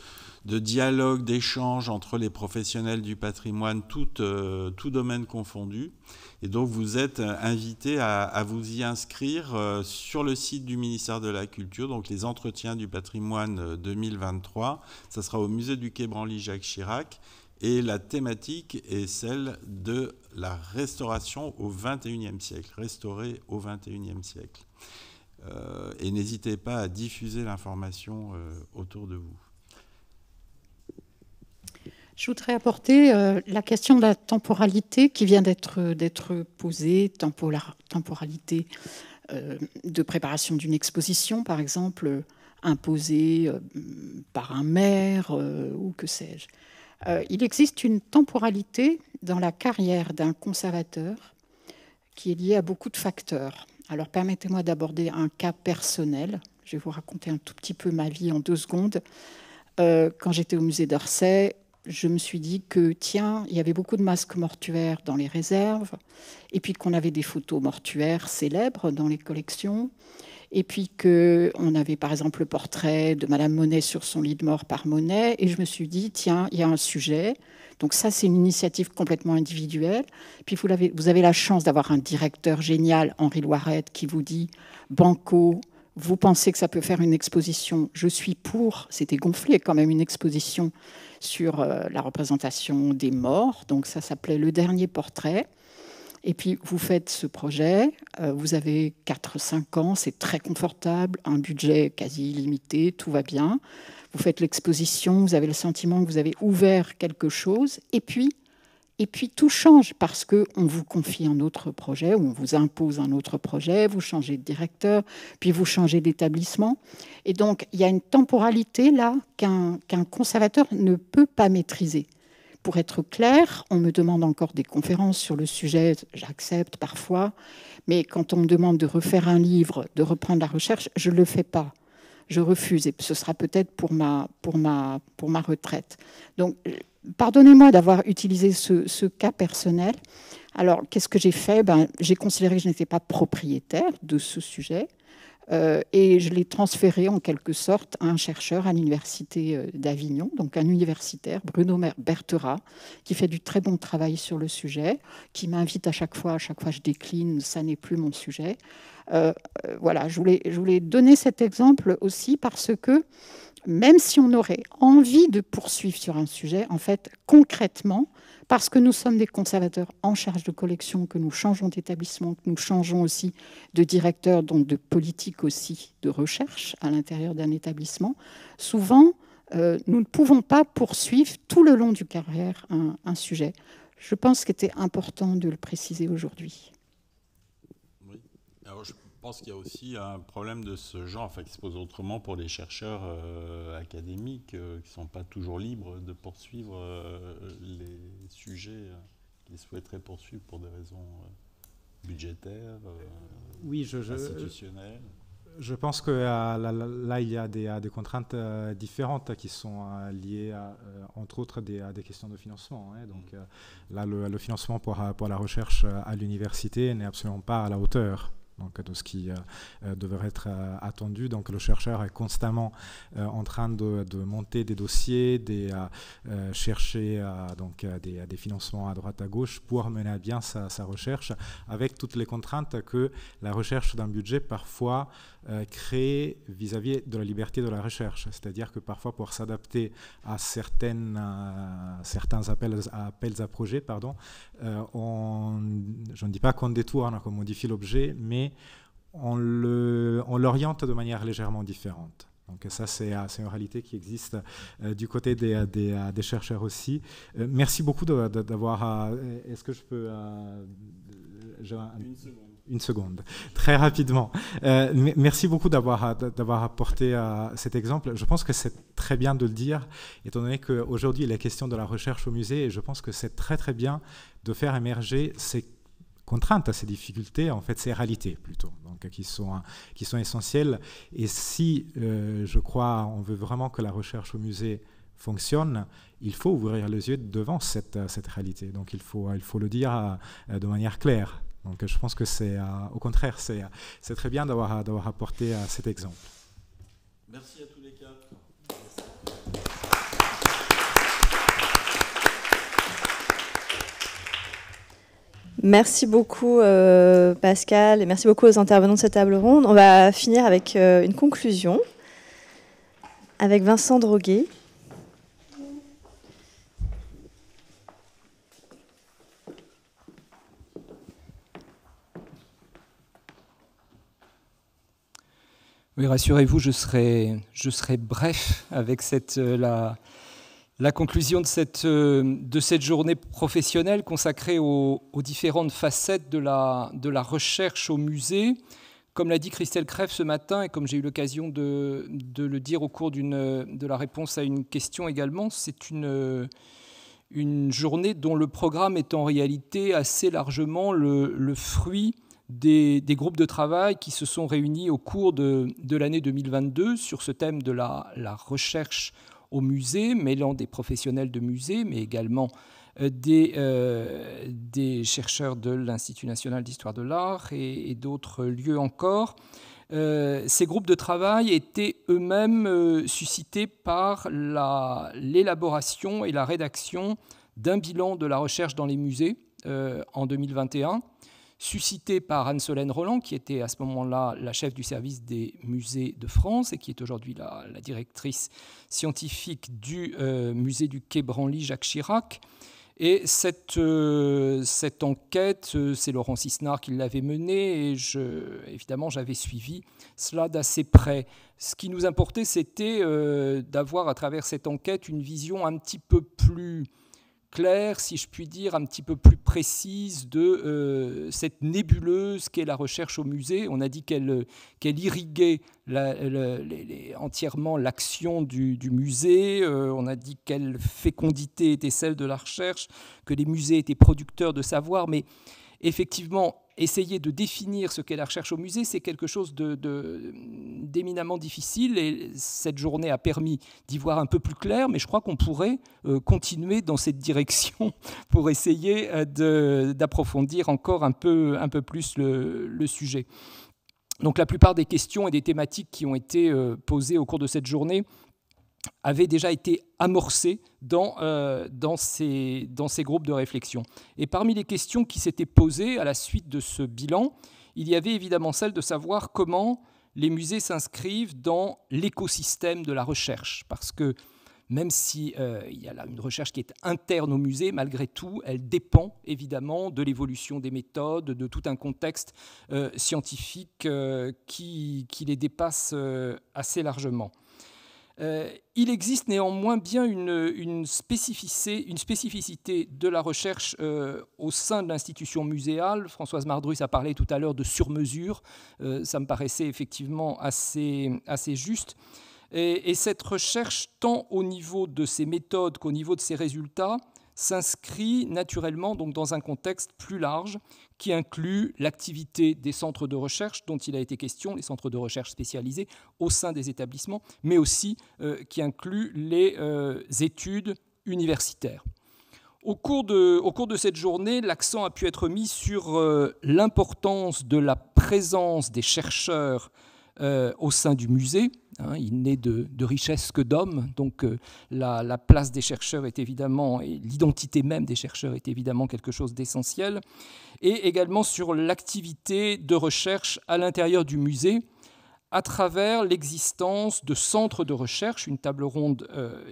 dialogue, d'échange entre les professionnels du patrimoine, tout domaine confondu. Et donc, vous êtes invités à vous y inscrire sur le site du ministère de la Culture, donc les entretiens du patrimoine 2023. Ça sera au musée du Quai Branly Jacques Chirac. Et la thématique est celle de la restauration au XXIe siècle, restaurer au XXIe siècle. Et n'hésitez pas à diffuser l'information autour de vous. Je voudrais apporter la question de la temporalité qui vient d'être posée, temporalité de préparation d'une exposition, par exemple, imposée par un maire ou que sais-je. Il existe une temporalité dans la carrière d'un conservateur qui est liée à beaucoup de facteurs. Alors, permettez-moi d'aborder un cas personnel. Je vais vous raconter un tout petit peu ma vie en 2 secondes. Quand j'étais au musée d'Orsay, je me suis dit que, tiens, il y avait beaucoup de masques mortuaires dans les réserves, et puis qu'on avait des photos mortuaires célèbres dans les collections, et puis qu'on avait, par exemple, le portrait de Madame Monet sur son lit de mort par Monet, et je me suis dit, tiens, il y a un sujet. Donc ça, c'est une initiative complètement individuelle. Puis vous avez la chance d'avoir un directeur génial, Henri Loirette, qui vous dit, banco, vous pensez que ça peut faire une exposition, je suis pour. C'était gonflé quand même, une exposition sur la représentation des morts. Donc ça s'appelait Le Dernier Portrait. Et puis vous faites ce projet, vous avez 4-5 ans, c'est très confortable, un budget quasi illimité, tout va bien. Vous faites l'exposition, vous avez le sentiment que vous avez ouvert quelque chose. Et puis tout change parce qu'on vous confie un autre projet, ou on vous impose un autre projet, vous changez de directeur, puis vous changez d'établissement. Et donc, il y a une temporalité là qu'un conservateur ne peut pas maîtriser. pour être clair, on me demande encore des conférences sur le sujet, j'accepte parfois, mais quand on me demande de refaire un livre, de reprendre la recherche, je ne le fais pas. Je refuse, et ce sera peut-être pour ma retraite. Donc, pardonnez-moi d'avoir utilisé ce cas personnel. Alors, qu'est-ce que j'ai fait? J'ai considéré que je n'étais pas propriétaire de ce sujet. Et je l'ai transféré en quelque sorte à un chercheur à l'université d'Avignon, donc un universitaire, Bruno Bertherat, qui fait du très bon travail sur le sujet, qui m'invite à chaque fois je décline, ça n'est plus mon sujet. Voilà, je voulais donner cet exemple aussi parce que même si on aurait envie de poursuivre sur un sujet, en fait, concrètement, parce que nous sommes des conservateurs en charge de collection, que nous changeons d'établissement, que nous changeons aussi de directeur, donc de politique aussi de recherche à l'intérieur d'un établissement, souvent, nous ne pouvons pas poursuivre tout le long du carrière un sujet. Je pense qu'il était important de le préciser aujourd'hui. Oui. Alors, je pense qu'il y a aussi un problème de ce genre, enfin, qui se pose autrement pour les chercheurs académiques qui ne sont pas toujours libres de poursuivre les sujets qu'ils souhaiteraient poursuivre pour des raisons budgétaires, institutionnelles. Je pense que là, il y a des contraintes différentes qui sont liées, entre autres, à des questions de financement. Donc là, le financement pour la recherche à l'université n'est absolument pas à la hauteur donc, de ce qui devrait être attendu. Donc le chercheur est constamment en train de monter des dossiers, chercher des financements à droite à gauche pour mener à bien sa recherche, avec toutes les contraintes que la recherche d'un budget parfois crée vis-à-vis de la liberté de la recherche. C'est-à-dire que parfois, pour s'adapter à certains appels à projets, je ne dis pas qu'on détourne, qu'on modifie l'objet, mais on l'oriente de manière légèrement différente. Donc ça, c'est une réalité qui existe du côté des chercheurs aussi. Merci beaucoup d'avoir... Est-ce que je peux... Une seconde, très rapidement. Merci beaucoup d'avoir apporté cet exemple. Je pense que c'est très bien de le dire, étant donné qu'aujourd'hui, il est question de la recherche au musée, et je pense que c'est très très bien de faire émerger ces contraintes, ces difficultés, en fait, ces réalités plutôt, donc, qui sont essentielles. Et si, je crois, on veut vraiment que la recherche au musée fonctionne, il faut ouvrir les yeux devant cette réalité. Donc il faut le dire de manière claire. Donc je pense que au contraire, c'est très bien d'avoir apporté cet exemple. Merci à tous les quatre. Merci beaucoup Pascal et merci beaucoup aux intervenants de cette table ronde. On va finir avec une conclusion avec Vincent Droguet. Oui, rassurez-vous, je serai bref avec la conclusion de cette journée professionnelle consacrée aux différentes facettes de la recherche au musée. Comme l'a dit Christelle Crève ce matin, et comme j'ai eu l'occasion de le dire au cours de la réponse à une question également, c'est une journée dont le programme est en réalité assez largement le fruit des groupes de travail qui se sont réunis au cours de l'année 2022 sur ce thème de la recherche au musée, mêlant des professionnels de musée, mais également des chercheurs de l'Institut national d'histoire de l'art et d'autres lieux encore. Ces groupes de travail étaient eux-mêmes suscités par l'élaboration et la rédaction d'un bilan de la recherche dans les musées en 2021, suscité par Anne-Solène Roland, qui était à ce moment-là la chef du service des musées de France et qui est aujourd'hui la directrice scientifique du musée du Quai Branly Jacques Chirac. Et cette enquête, c'est Laurent Cisnard qui l'avait menée, et évidemment j'avais suivi cela d'assez près. Ce qui nous importait, c'était d'avoir à travers cette enquête une vision un petit peu plus claire, si je puis dire, un petit peu plus précise de cette nébuleuse qu'est la recherche au musée. On a dit qu'elle irriguait entièrement l'action du musée. On a dit quelle fécondité était celle de la recherche, que les musées étaient producteurs de savoir. Mais effectivement, essayer de définir ce qu'est la recherche au musée, c'est quelque chose d'éminemment difficile, et cette journée a permis d'y voir un peu plus clair, mais je crois qu'on pourrait continuer dans cette direction pour essayer d'approfondir encore un peu plus le sujet. Donc la plupart des questions et des thématiques qui ont été posées au cours de cette journée avaient déjà été amorcées dans ces groupes de réflexion. Et parmi les questions qui s'étaient posées à la suite de ce bilan, il y avait évidemment celle de savoir comment les musées s'inscrivent dans l'écosystème de la recherche. Parce que même si il y a là une recherche qui est interne au musée, malgré tout, elle dépend évidemment de l'évolution des méthodes, de tout un contexte scientifique qui les dépasse assez largement. Il existe néanmoins bien une spécificité de la recherche au sein de l'institution muséale. Françoise Mardrus a parlé tout à l'heure de sur-mesure. Ça me paraissait effectivement assez juste. Et cette recherche, tant au niveau de ses méthodes qu'au niveau de ses résultats, s'inscrit naturellement donc dans un contexte plus large qui inclut l'activité des centres de recherche dont il a été question, les centres de recherche spécialisés au sein des établissements, mais aussi qui inclut les études universitaires. Au cours de cette journée, l'accent a pu être mis sur l'importance de la présence des chercheurs au sein du musée. Il n'est de richesse que d'hommes, donc la place des chercheurs est évidemment, et l'identité même des chercheurs est évidemment quelque chose d'essentiel, et également sur l'activité de recherche à l'intérieur du musée, à travers l'existence de centres de recherche. Une table ronde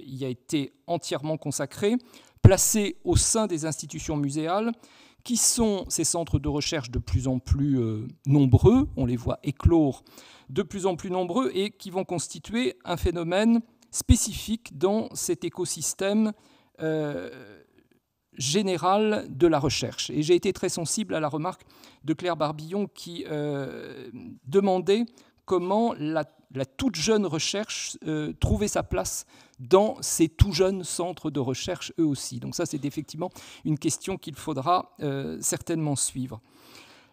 y a été entièrement consacrée, placée au sein des institutions muséales, qui sont ces centres de recherche de plus en plus nombreux, on les voit éclore de plus en plus nombreux, et qui vont constituer un phénomène spécifique dans cet écosystème général de la recherche. Et j'ai été très sensible à la remarque de Claire Barbillon qui demandait comment la toute jeune recherche trouvait sa place dans ces tout jeunes centres de recherche eux aussi. Donc ça, c'est effectivement une question qu'il faudra certainement suivre.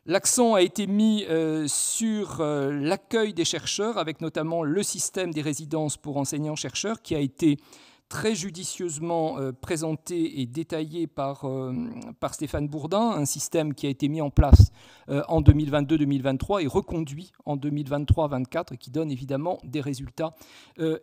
L'accent a été mis sur l'accueil des chercheurs, avec notamment le système des résidences pour enseignants-chercheurs, qui a été très judicieusement présenté et détaillé par Stéphane Bourdin, un système qui a été mis en place en 2022-2023 et reconduit en 2023-2024 et qui donne évidemment des résultats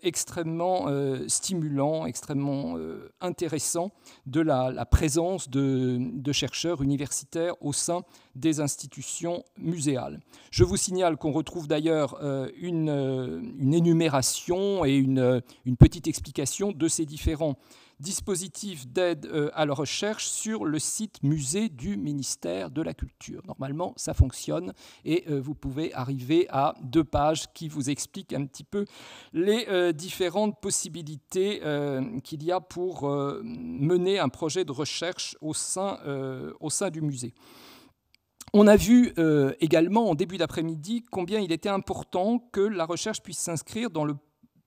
extrêmement stimulants, extrêmement intéressants de la présence de chercheurs universitaires au sein des institutions muséales. Je vous signale qu'on retrouve d'ailleurs une énumération et une petite explication de ces différents dispositifs d'aide à la recherche sur le site musée du ministère de la Culture. Normalement, ça fonctionne et vous pouvez arriver à 2 pages qui vous expliquent un petit peu les différentes possibilités qu'il y a pour mener un projet de recherche au sein du musée. On a vu également en début d'après-midi combien il était important que la recherche puisse s'inscrire dans le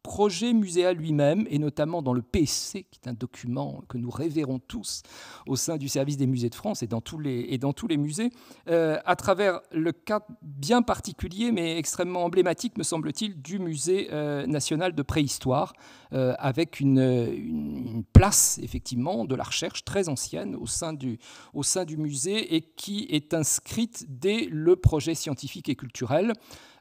projet muséal lui-même, et notamment dans le PSC, qui est un document que nous révérons tous au sein du service des musées de France et dans tous les musées, à travers le cas bien particulier, mais extrêmement emblématique, me semble-t-il, du musée national de préhistoire, avec une place, effectivement, de la recherche très ancienne au sein du musée et qui est inscrite dès le projet scientifique et culturel.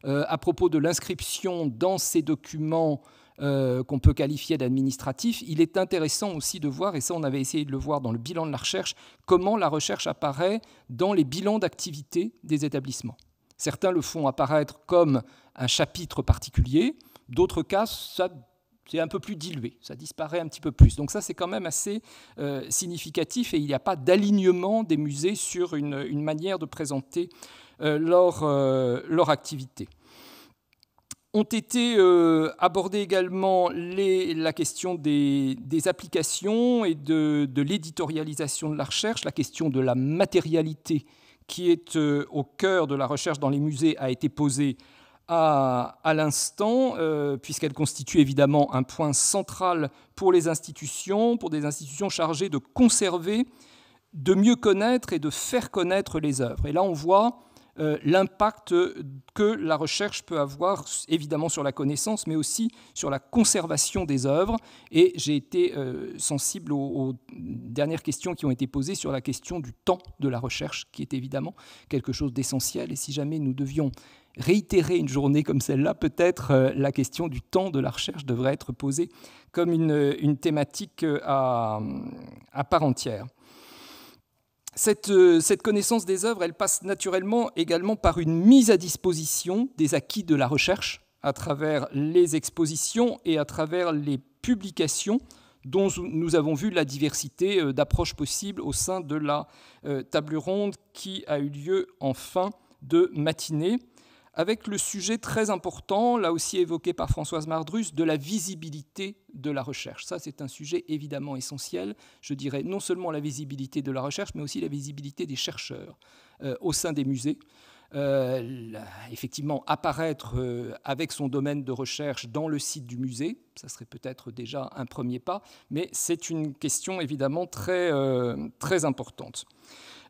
À propos de l'inscription dans ces documents qu'on peut qualifier d'administratifs, il est intéressant aussi de voir, et ça on avait essayé de le voir dans le bilan de la recherche, comment la recherche apparaît dans les bilans d'activité des établissements. Certains le font apparaître comme un chapitre particulier, d'autres cas, c'est un peu plus dilué, ça disparaît un petit peu plus. Donc ça, c'est quand même assez significatif, et il n'y a pas d'alignement des musées sur une manière de présenter leur activité. Ont été abordées également la question des applications et de l'éditorialisation de la recherche. La question de la matérialité qui est au cœur de la recherche dans les musées a été posée à l'instant, puisqu'elle constitue évidemment un point central pour les institutions, pour des institutions chargées de conserver, de mieux connaître et de faire connaître les œuvres. Et là, on voit l'impact que la recherche peut avoir, évidemment sur la connaissance, mais aussi sur la conservation des œuvres. Et j'ai été sensible aux dernières questions qui ont été posées sur la question du temps de la recherche, qui est évidemment quelque chose d'essentiel. Et si jamais nous devions réitérer une journée comme celle-là, peut-être la question du temps de la recherche devrait être posée comme une thématique à part entière. Cette connaissance des œuvres, elle passe naturellement également par une mise à disposition des acquis de la recherche à travers les expositions et à travers les publications dont nous avons vu la diversité d'approches possibles au sein de la table ronde qui a eu lieu en fin de matinée, avec le sujet très important, là aussi évoqué par Françoise Mardrus, de la visibilité de la recherche. Ça, c'est un sujet évidemment essentiel. Je dirais non seulement la visibilité de la recherche, mais aussi la visibilité des chercheurs au sein des musées. Effectivement, apparaître avec son domaine de recherche dans le site du musée, ça serait peut-être déjà un premier pas, mais c'est une question évidemment très, très importante.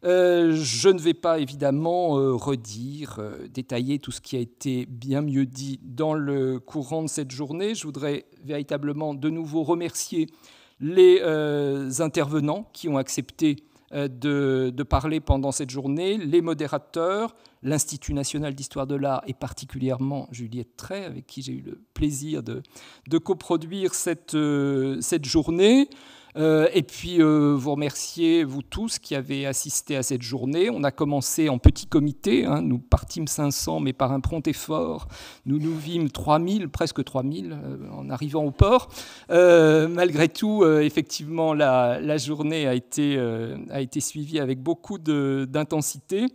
Je ne vais pas évidemment redire, détailler tout ce qui a été bien mieux dit dans le courant de cette journée. Je voudrais véritablement de nouveau remercier les intervenants qui ont accepté de parler pendant cette journée, les modérateurs, l'Institut national d'histoire de l'art et particulièrement Juliette Tray, avec qui j'ai eu le plaisir de coproduire cette journée. Et puis vous remercier, vous tous qui avez assisté à cette journée. On a commencé en petit comité, hein, nous partîmes 500, mais par un prompt effort, nous vîmes 3000, presque 3000 en arrivant au port. Malgré tout, effectivement, la journée a été suivie avec beaucoup d'intensité.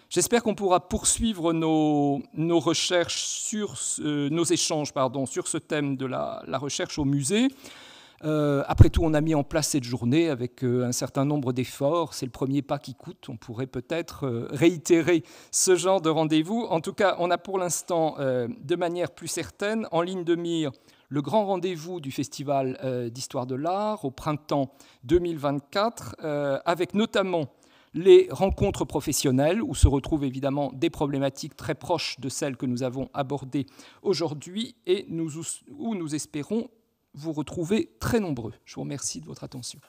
J'espère qu'on pourra poursuivre nos recherches nos échanges sur ce thème de la recherche au musée. Après tout, on a mis en place cette journée avec un certain nombre d'efforts. C'est le premier pas qui coûte. On pourrait peut-être réitérer ce genre de rendez-vous. En tout cas, on a pour l'instant, de manière plus certaine, en ligne de mire le grand rendez-vous du Festival d'Histoire de l'Art au printemps 2024, avec notamment les rencontres professionnelles, où se retrouvent évidemment des problématiques très proches de celles que nous avons abordées aujourd'hui et où nous espérons vous retrouver très nombreux. Je vous remercie de votre attention.